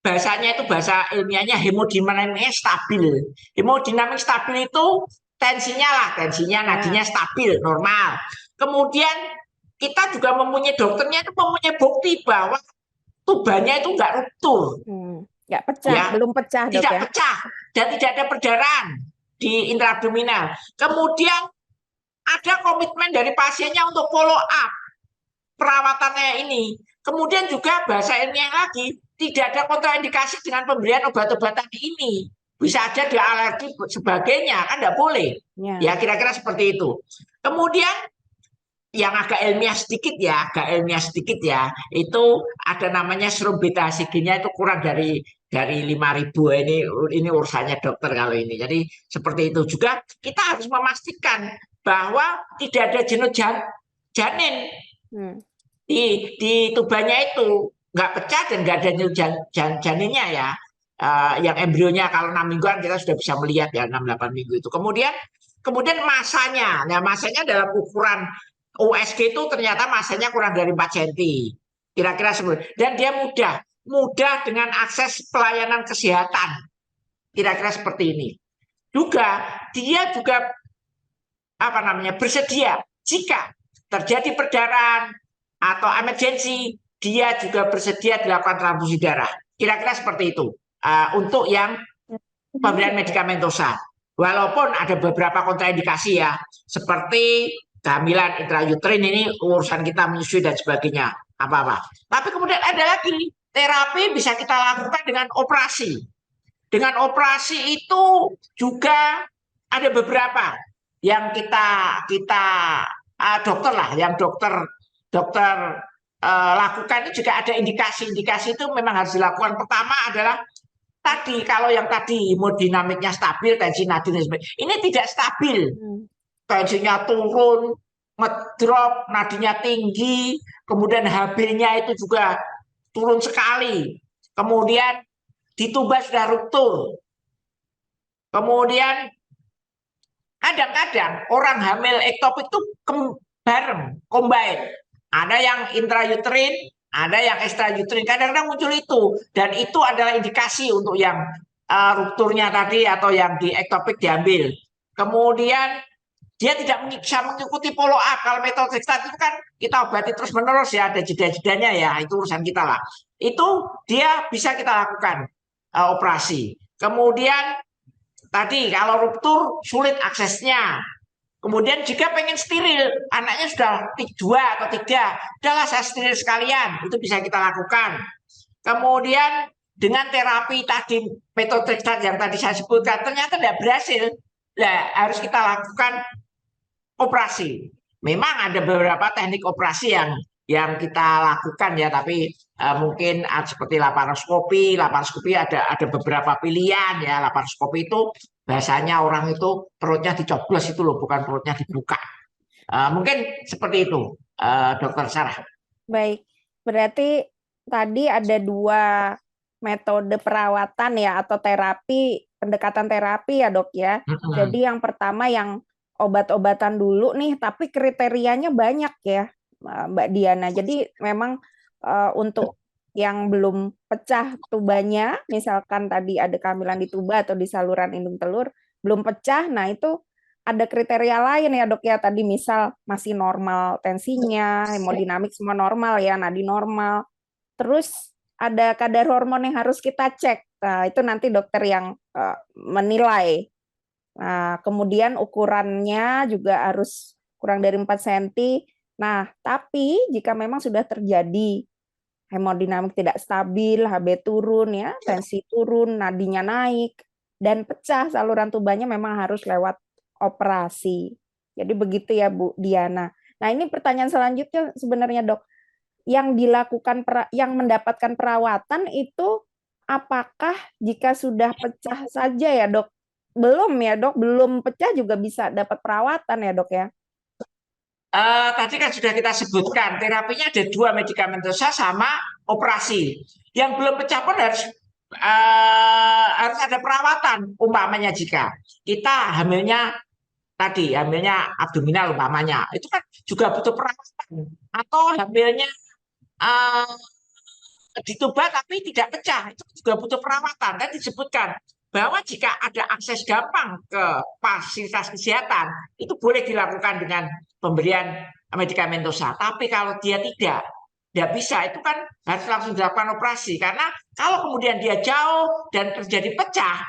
B: bahasanya itu bahasa ilmiahnya hemodinamik stabil. Hemodinamik stabil itu tensinya nadinya stabil, normal. Kemudian kita juga mempunyai dokternya itu mempunyai bukti bahwa tubanya itu enggak ruptur.
C: Nggak pecah, ya, belum pecah dok,
B: tidak pecah dan tidak ada perdarahan di intraabdominal. Kemudian ada komitmen dari pasiennya untuk follow up perawatannya ini. Kemudian juga bahasa ilmiah lagi, tidak ada kontraindikasi dengan pemberian obat-obatan ini. Bisa aja dia alergi sebagainya, kan tidak boleh. Ya kira-kira seperti itu. Kemudian yang agak ilmiah sedikit ya, itu ada namanya serum beta HCG-nya itu kurang dari 5.000. Ini urusannya dokter kalau ini. Jadi seperti itu juga kita harus memastikan bahwa tidak ada jenuh janin di tubanya itu, nggak pecah dan nggak ada jenuh janinnya ya. Yang embrionya kalau 6 mingguan kita sudah bisa melihat ya, 6-8 minggu itu. Kemudian masanya, nah masanya dalam ukuran USG itu ternyata masanya kurang dari 4 cm. Kira-kira seperti itu. Dan dia mudah dengan akses pelayanan kesehatan. Kira-kira seperti ini. Dia juga bersedia jika terjadi perdarahan atau emergensi, dia juga bersedia dilakukan transfusi darah. Kira-kira seperti itu. Untuk yang pemberian medikamentosa. Walaupun ada beberapa kontraindikasi ya, seperti kehamilan intrauterin, ini urusan kita menyusui dan sebagainya, apa-apa. Tapi kemudian ada lagi, terapi bisa kita lakukan dengan operasi. Dengan operasi itu juga ada beberapa yang kita dokter lakukan. Itu juga ada indikasi itu memang harus dilakukan. Pertama adalah tadi, kalau yang tadi hemodinamiknya stabil, tensi nadinya ini tidak stabil. Tensinya turun, ngedrop, nadinya tinggi, kemudian HB-nya itu juga turun sekali. Kemudian di tuba sudah ruptur. Kemudian kadang-kadang orang hamil ektopik itu bareng, combine. Ada yang intrauterin, ada yang extrauterin, kadang-kadang muncul itu. Dan itu adalah indikasi untuk yang rupturnya tadi atau yang di ektopik diambil. Kemudian dia tidak bisa mengikuti follow up. Kalau methotrexate itu kan kita obati terus-menerus ya, ada jeda-jedanya ya, itu urusan kita lah. Itu dia bisa kita lakukan operasi. Kemudian tadi kalau ruptur sulit aksesnya. Kemudian jika pengen steril, anaknya sudah 2 atau 3, udahlah saya steril sekalian, itu bisa kita lakukan. Kemudian dengan terapi tadi, metode yang tadi saya sebutkan, ternyata tidak berhasil. Nah, harus kita lakukan operasi. Memang ada beberapa teknik operasi yang kita lakukan ya, tapi mungkin seperti laparoskopi ada beberapa pilihan ya. Laparoskopi itu biasanya orang itu perutnya dicoblos itu loh, bukan perutnya dibuka. Mungkin seperti itu, Dokter Sarah.
C: Baik, berarti tadi ada 2 metode perawatan ya atau pendekatan terapi ya dok ya. Jadi yang pertama yang obat-obatan dulu nih, tapi kriterianya banyak ya Mbak Diana. Jadi memang untuk yang belum pecah tubanya, misalkan tadi ada kehamilan di tuba atau di saluran indung telur, belum pecah, nah itu ada kriteria lain ya dok ya, tadi misal masih normal tensinya, hemodinamik semua normal ya, nadi normal. Terus ada kadar hormon yang harus kita cek. Nah, itu nanti dokter yang menilai. Nah, kemudian ukurannya juga harus kurang dari 4 cm. Nah, tapi jika memang sudah terjadi hemodinamik tidak stabil, HB turun ya, tensi turun, nadinya naik, dan pecah saluran tubanya memang harus lewat operasi. Jadi begitu ya Bu Diana. Nah, ini pertanyaan selanjutnya sebenarnya dok. Yang mendapatkan perawatan itu apakah jika sudah pecah saja ya dok? Belum ya dok, belum pecah juga bisa dapat perawatan ya dok ya?
B: Tadi kan sudah kita sebutkan, terapinya ada 2, medikamentosa sama operasi. Yang belum pecah pun harus ada perawatan. Umpamanya jika kita hamilnya abdominal umpamanya, itu kan juga butuh perawatan. Atau hamilnya di tuba tapi tidak pecah, itu juga butuh perawatan. Dan disebutkan bahwa jika ada akses gampang ke fasilitas kesehatan, itu boleh dilakukan dengan pemberian medikamentosa. Tapi kalau dia tidak bisa, itu kan harus langsung dilakukan operasi. Karena kalau kemudian dia jauh dan terjadi pecah,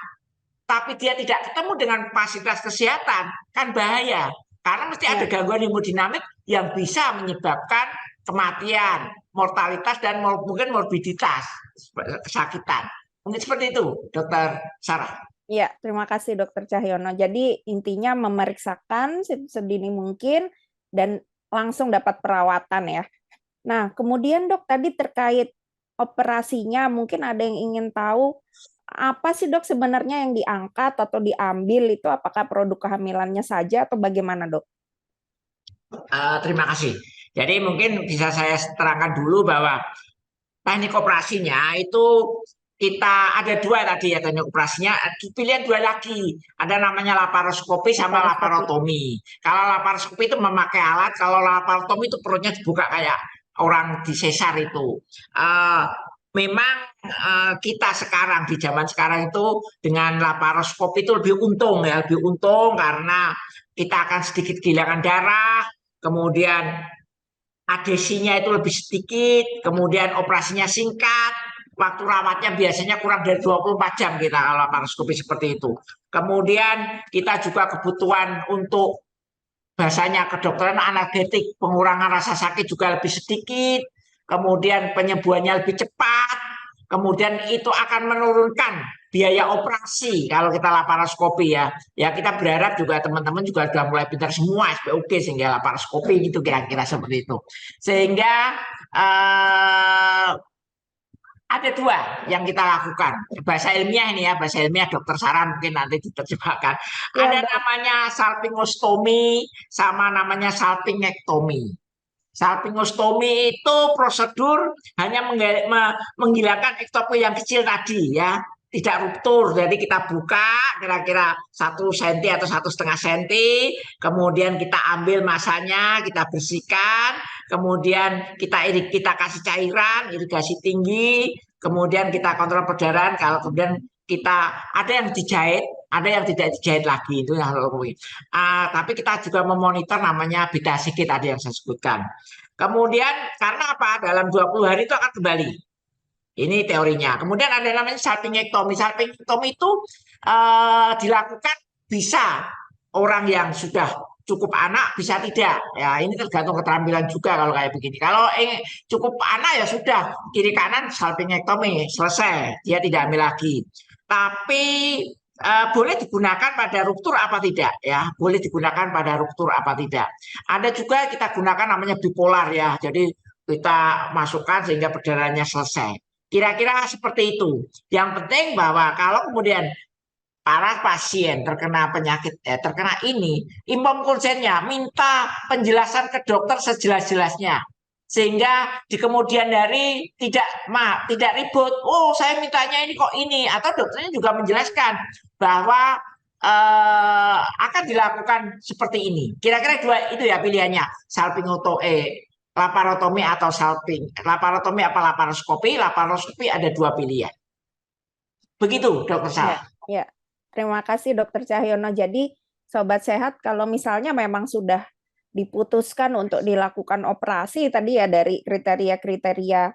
B: tapi dia tidak ketemu dengan fasilitas kesehatan, kan bahaya. Karena mesti ada gangguan hemodinamik yang bisa menyebabkan kematian, mortalitas, dan mungkin morbiditas, kesakitan. Mungkin seperti itu, Dokter Sarah.
C: Iya, terima kasih Dokter Cahyono. Jadi intinya memeriksakan sedini mungkin dan langsung dapat perawatan ya. Nah, kemudian dok tadi terkait operasinya, mungkin ada yang ingin tahu apa sih dok sebenarnya yang diangkat atau diambil itu, apakah produk kehamilannya saja atau bagaimana dok?
B: Terima kasih. Jadi mungkin bisa saya terangkan dulu bahwa teknik operasinya itu kita ada 2 tadi ya, teknik operasinya pilihan 2 lagi, ada namanya laparoskopi sama laparotomi. Kalau laparoskopi itu memakai alat, kalau laparotomi itu perutnya dibuka kayak orang di sesar itu. Memang kita sekarang di zaman sekarang itu dengan laparoskopi itu lebih untung karena kita akan sedikit kehilangan darah, kemudian adhesinya itu lebih sedikit, kemudian operasinya singkat, waktu rawatnya biasanya kurang dari 24 jam kita kalau laparoskopi seperti itu. Kemudian kita juga kebutuhan untuk bahasanya kedokteran analgetik, pengurangan rasa sakit juga lebih sedikit, kemudian penyembuhannya lebih cepat, kemudian itu akan menurunkan biaya operasi kalau kita laparoskopi ya. Ya kita berharap juga teman-teman juga sudah mulai pintar semua SPOG sehingga laparoskopi gitu kira-kira seperti itu. Sehingga ada 2 yang kita lakukan. Bahasa ilmiah ini ya, bahasa ilmiah Dokter Sarah mungkin nanti diterjemahkan. Ada namanya salpingostomi sama namanya salpingektomi. Salpingostomi itu prosedur hanya menghilangkan ektopi yang kecil tadi ya, tidak ruptur. Jadi kita buka kira-kira 1 cm atau 1,5 cm, kemudian kita ambil masanya, kita bersihkan, kemudian kita kasih cairan, irigasi tinggi, kemudian kita kontrol perdarahan. Kalau kemudian kita ada yang dijahit, ada yang tidak dijahit lagi, itu yang tapi kita juga memonitor namanya beta CG tadi yang saya sebutkan. Kemudian karena apa? Dalam 20 hari itu akan kembali. Ini teorinya. Kemudian ada namanya salpingektomi. Salpingektomi itu dilakukan bisa orang yang sudah cukup anak bisa tidak. Ya ini tergantung keterampilan juga kalau kayak begini. Kalau cukup anak ya sudah kiri kanan salpingektomi selesai, dia tidak hamil lagi. Tapi boleh digunakan pada ruptur apa tidak ya? Boleh digunakan pada ruptur apa tidak. Ada juga kita gunakan namanya bipolar ya. Jadi kita masukkan sehingga perdarahannya selesai. Kira-kira seperti itu. Yang penting bahwa kalau kemudian para pasien terkena penyakit, terkena ini, inform konsennya, minta penjelasan ke dokter sejelas-jelasnya. Sehingga di kemudian hari tidak ribut, oh saya mintanya ini kok ini. Atau dokternya juga menjelaskan bahwa akan dilakukan seperti ini. Kira-kira dua itu ya pilihannya, laparotomi atau salping. Laparotomi apa laparoskopi? Laparoskopi ada dua pilihan. Begitu, Dokter Sarah.
C: Ya. Terima kasih Dokter Cahyono. Jadi Sobat Sehat kalau misalnya memang sudah diputuskan untuk dilakukan operasi tadi ya dari kriteria-kriteria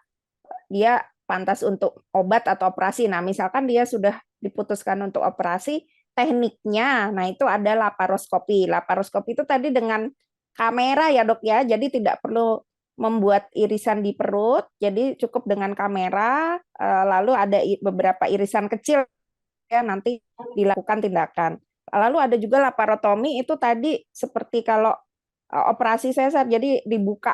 C: dia pantas untuk obat atau operasi. Nah, misalkan dia sudah diputuskan untuk operasi, tekniknya, nah itu ada laparoskopi. Laparoskopi itu tadi dengan kamera ya Dok ya, jadi tidak perlu membuat irisan di perut, jadi cukup dengan kamera, lalu ada beberapa irisan kecil ya nanti dilakukan tindakan. Lalu ada juga laparotomi itu tadi seperti kalau operasi sesar, jadi dibuka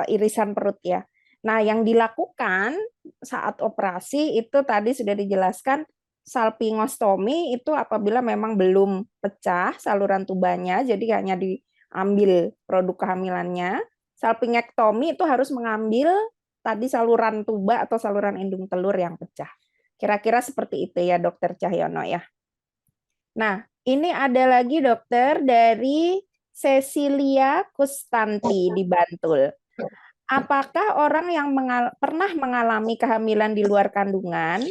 C: irisan perut ya. Nah, yang dilakukan saat operasi itu tadi sudah dijelaskan salpingostomi itu apabila memang belum pecah saluran tubanya, jadi hanya diambil produk kehamilannya. Salpingektomi itu harus mengambil tadi saluran tuba atau saluran indung telur yang pecah. Kira-kira seperti itu ya Dokter Cahyono ya. Nah, ini ada lagi dokter dari Cecilia Kustanti di Bantul. Apakah orang yang pernah mengalami kehamilan di luar kandungan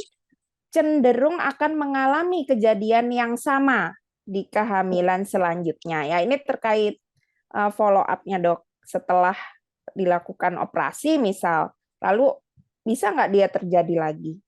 C: cenderung akan mengalami kejadian yang sama di kehamilan selanjutnya? Ya, ini terkait follow up-nya Dok. Setelah dilakukan operasi misal, lalu bisa nggak dia terjadi lagi?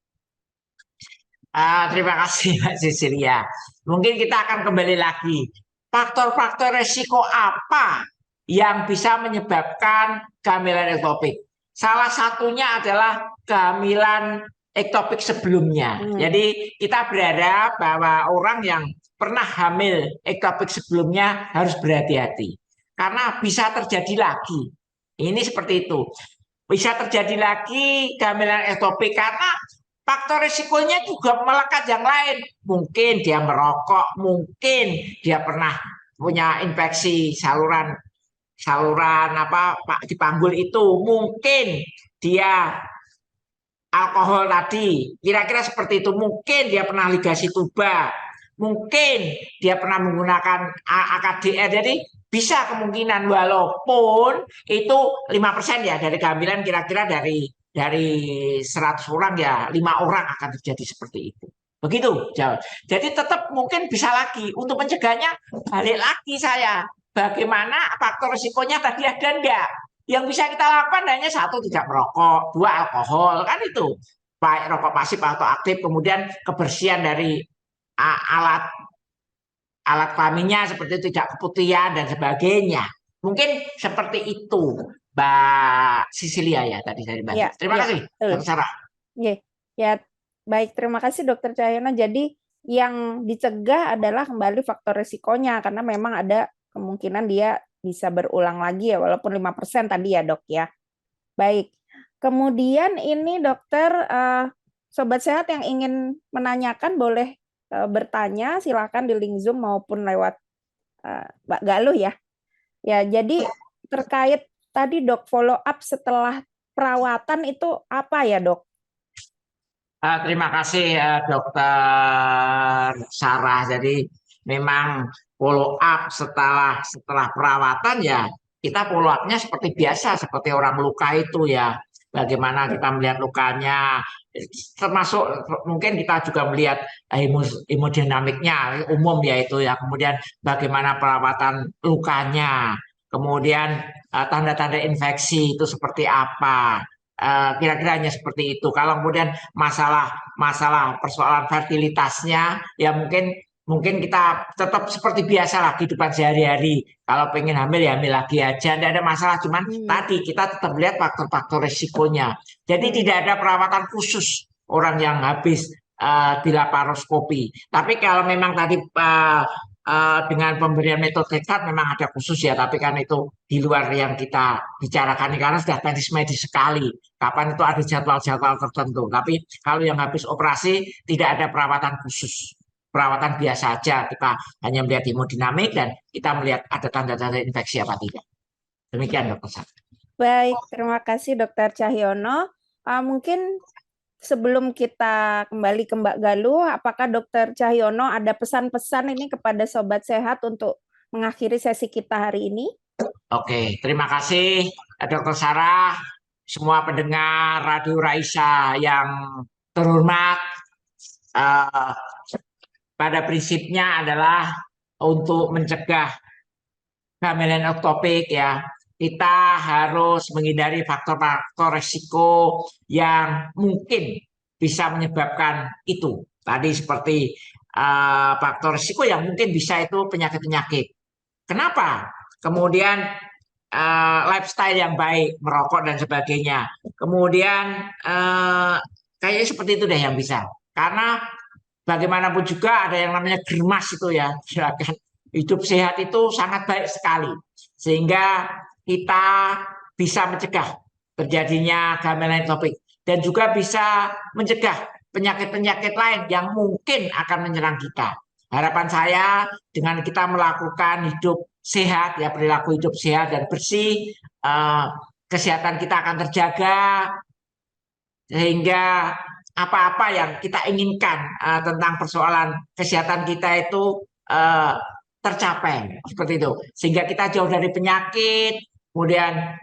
B: Terima kasih Mbak Cecilia. Mungkin kita akan kembali lagi. Faktor-faktor resiko apa yang bisa menyebabkan kehamilan ektopik? Salah satunya adalah kehamilan ektopik sebelumnya. Jadi kita berharap bahwa orang yang pernah hamil ektopik sebelumnya harus berhati-hati. Karena bisa terjadi lagi. Ini seperti itu. Bisa terjadi lagi kehamilan ektopik karena faktor risikonya juga melekat yang lain. Mungkin dia merokok, mungkin dia pernah punya infeksi saluran di panggul itu, mungkin dia alkohol tadi, kira-kira seperti itu. Mungkin dia pernah ligasi tuba, mungkin dia pernah menggunakan AKDR. Jadi bisa kemungkinan walaupun itu 5% ya dari kehamilan, kira-kira dari 100 orang ya 5 orang akan terjadi seperti itu. Begitu jawab. Jadi tetap mungkin bisa lagi. Untuk mencegahnya balik lagi saya. Bagaimana faktor risikonya tadi ada enggak? Yang bisa kita lakukan hanya 1, tidak merokok, 2, alkohol, kan itu. Baik rokok pasif atau aktif, kemudian kebersihan dari alat kelaminnya seperti itu, tidak keputihan dan sebagainya. Mungkin seperti itu, Mbak Cecilia ya tadi dari Mbak.
C: Ya,
B: terima kasih, Dr. Sarah.
C: Ya, baik. Terima kasih Dokter Cahyono. Jadi yang dicegah adalah kembali faktor risikonya karena memang ada kemungkinan dia bisa berulang lagi ya, walaupun 5% tadi ya Dok ya. Baik. Kemudian ini Dokter, Sobat Sehat yang ingin menanyakan boleh bertanya, silakan di link Zoom maupun lewat Mbak Galuh ya. Ya, jadi terkait tadi Dok follow up setelah perawatan itu apa ya Dok?
B: Terima kasih Dokter Sarah. Jadi memang follow up setelah perawatan ya kita follow up-nya seperti biasa, seperti orang luka itu ya. Bagaimana kita melihat lukanya, termasuk mungkin kita juga melihat hemodinamiknya umum yaitu ya, kemudian bagaimana perawatan lukanya, kemudian tanda-tanda infeksi itu seperti apa, kira-kira hanya seperti itu. Kalau kemudian masalah persoalan fertilitasnya ya mungkin mungkin kita tetap seperti biasa lah kehidupan sehari-hari. Kalau pengen hamil ya hamil lagi aja, tidak ada masalah. Cuman tadi kita tetap lihat faktor-faktor resikonya. Jadi tidak ada perawatan khusus orang yang habis di laparoskopi. Tapi kalau memang tadi dengan pemberian metode CAT memang ada khusus ya, tapi kan itu di luar yang kita bicarakan karena sudah teknis medis sekali. Kapan itu ada jadwal-jadwal tertentu. Tapi kalau yang habis operasi tidak ada perawatan khusus. Perawatan biasa aja, kita hanya melihat hemodinamik dan kita melihat ada tanda-tanda infeksi apa tidak. Demikian Dokter Sarah.
C: Baik, terima kasih Dokter Cahyono. Mungkin sebelum kita kembali ke Mbak Galuh, apakah Dokter Cahyono ada pesan-pesan ini kepada Sobat Sehat untuk mengakhiri sesi kita hari ini?
B: Oke, terima kasih Dokter Sarah, semua pendengar Radio Raisa yang terhormat. Pada prinsipnya adalah untuk mencegah kehamilan ektopik ya, kita harus menghindari faktor-faktor risiko yang mungkin bisa menyebabkan itu. Tadi seperti faktor risiko yang mungkin bisa itu penyakit-penyakit. Kenapa? Kemudian lifestyle yang baik, merokok dan sebagainya. Kemudian kayaknya seperti itu deh yang bisa. Karena bagaimanapun juga ada yang namanya germas itu ya. Hidup sehat itu sangat baik sekali. Sehingga kita bisa mencegah terjadinya kehamilan ektopik. Dan juga bisa mencegah penyakit-penyakit lain yang mungkin akan menyerang kita. Harapan saya dengan kita melakukan hidup sehat, ya perilaku hidup sehat dan bersih, kesehatan kita akan terjaga. Sehingga apa-apa yang kita inginkan tentang persoalan kesehatan kita itu tercapai seperti itu, sehingga kita jauh dari penyakit, kemudian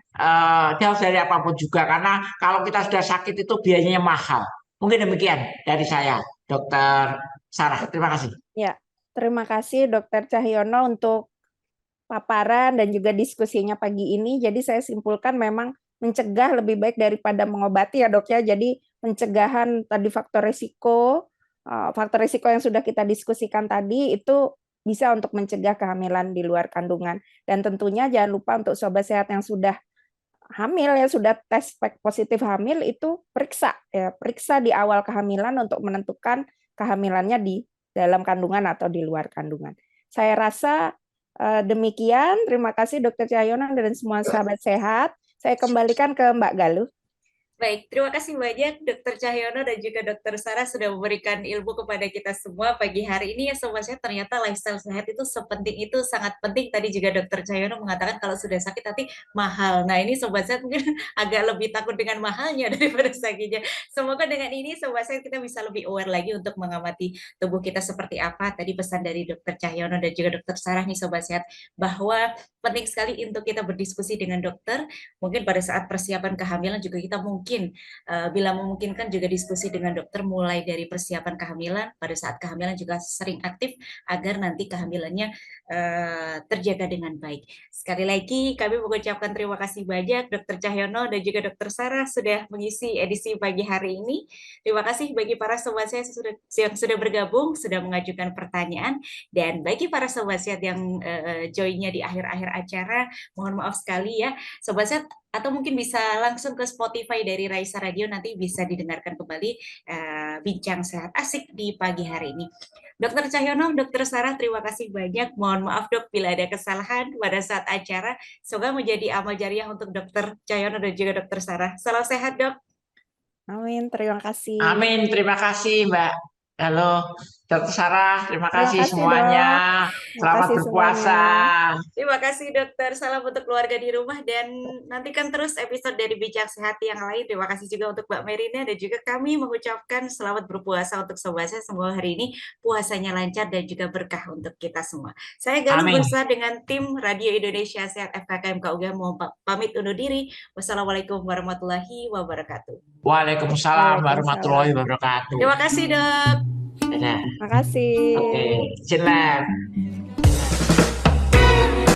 B: jauh dari apapun juga, karena kalau kita sudah sakit itu biayanya mahal. Mungkin demikian dari saya, Dokter Sarah. Terima kasih.
C: Ya, terima kasih Dokter Cahyono untuk paparan dan juga diskusinya pagi ini. Jadi saya simpulkan memang mencegah lebih baik daripada mengobati ya Dok ya. Jadi pencegahan tadi faktor risiko yang sudah kita diskusikan tadi itu bisa untuk mencegah kehamilan di luar kandungan. Dan tentunya jangan lupa untuk Sobat Sehat yang sudah hamil ya, sudah tes positif hamil itu periksa di awal kehamilan untuk menentukan kehamilannya di dalam kandungan atau di luar kandungan. Saya rasa demikian. Terima kasih Dokter Cahyono dan semua sahabat sehat. Saya kembalikan ke Mbak Galuh.
A: Baik, terima kasih banyak Dokter Cahyono dan juga Dokter Sarah sudah memberikan ilmu kepada kita semua pagi hari ini ya Sobat Sehat. Ternyata lifestyle sehat itu sepenting itu, sangat penting. Tadi juga Dokter Cahyono mengatakan kalau sudah sakit nanti mahal. Nah ini Sobat Sehat mungkin agak lebih takut dengan mahalnya daripada sakitnya. Semoga dengan ini Sobat Sehat kita bisa lebih aware lagi untuk mengamati tubuh kita seperti apa. Tadi pesan dari Dokter Cahyono dan juga Dokter Sarah nih Sobat Sehat, bahwa penting sekali untuk kita berdiskusi dengan dokter. Mungkin pada saat persiapan kehamilan juga kita mungkin bila memungkinkan juga diskusi dengan dokter mulai dari persiapan kehamilan, pada saat kehamilan juga sering aktif agar nanti kehamilannya terjaga dengan baik. Sekali lagi kami mengucapkan terima kasih banyak Dokter Cahyono dan juga Dokter Sarah sudah mengisi edisi pagi hari ini. Terima kasih bagi para sobat sehat yang sudah bergabung, sudah mengajukan pertanyaan, dan bagi para sobat sehat yang join-nya di akhir-akhir acara, mohon maaf sekali ya Sobat Sehat, atau mungkin bisa langsung ke Spotify dari Raisa Radio, nanti bisa didengarkan kembali bincang sehat asik di pagi hari ini. Dokter Cahyono, Dokter Sarah, terima kasih banyak. Mohon maaf dok bila ada kesalahan pada saat acara. Semoga menjadi amal jariah untuk Dokter Cahyono dan juga Dokter Sarah. Salam sehat dok.
C: Amin, terima kasih.
B: Amin, terima kasih Mbak. Halo, Dokter Sarah, terima kasih semuanya. Selamat berpuasa.
A: Terima kasih dokter, salam untuk keluarga di rumah, dan nantikan terus episode dari Bincang Sehat yang lain. Terima kasih juga untuk Mbak Merina, dan juga kami mengucapkan selamat berpuasa untuk sobat saya. Semoga hari ini puasanya lancar dan juga berkah untuk kita semua. Saya Galuh bersama dengan tim Radio Indonesia Sehat FKKM KUGM mau pamit undur diri. Wassalamualaikum warahmatullahi wabarakatuh.
B: Waalaikumsalam warahmatullahi wabarakatuh.
A: Terima kasih dok.
C: Terima kasih.
B: Oke, silakan.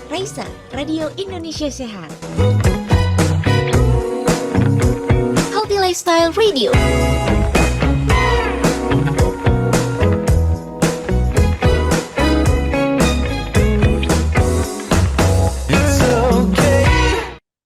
D: Raisa, Radio Indonesia Sehat. Healthy Lifestyle Radio.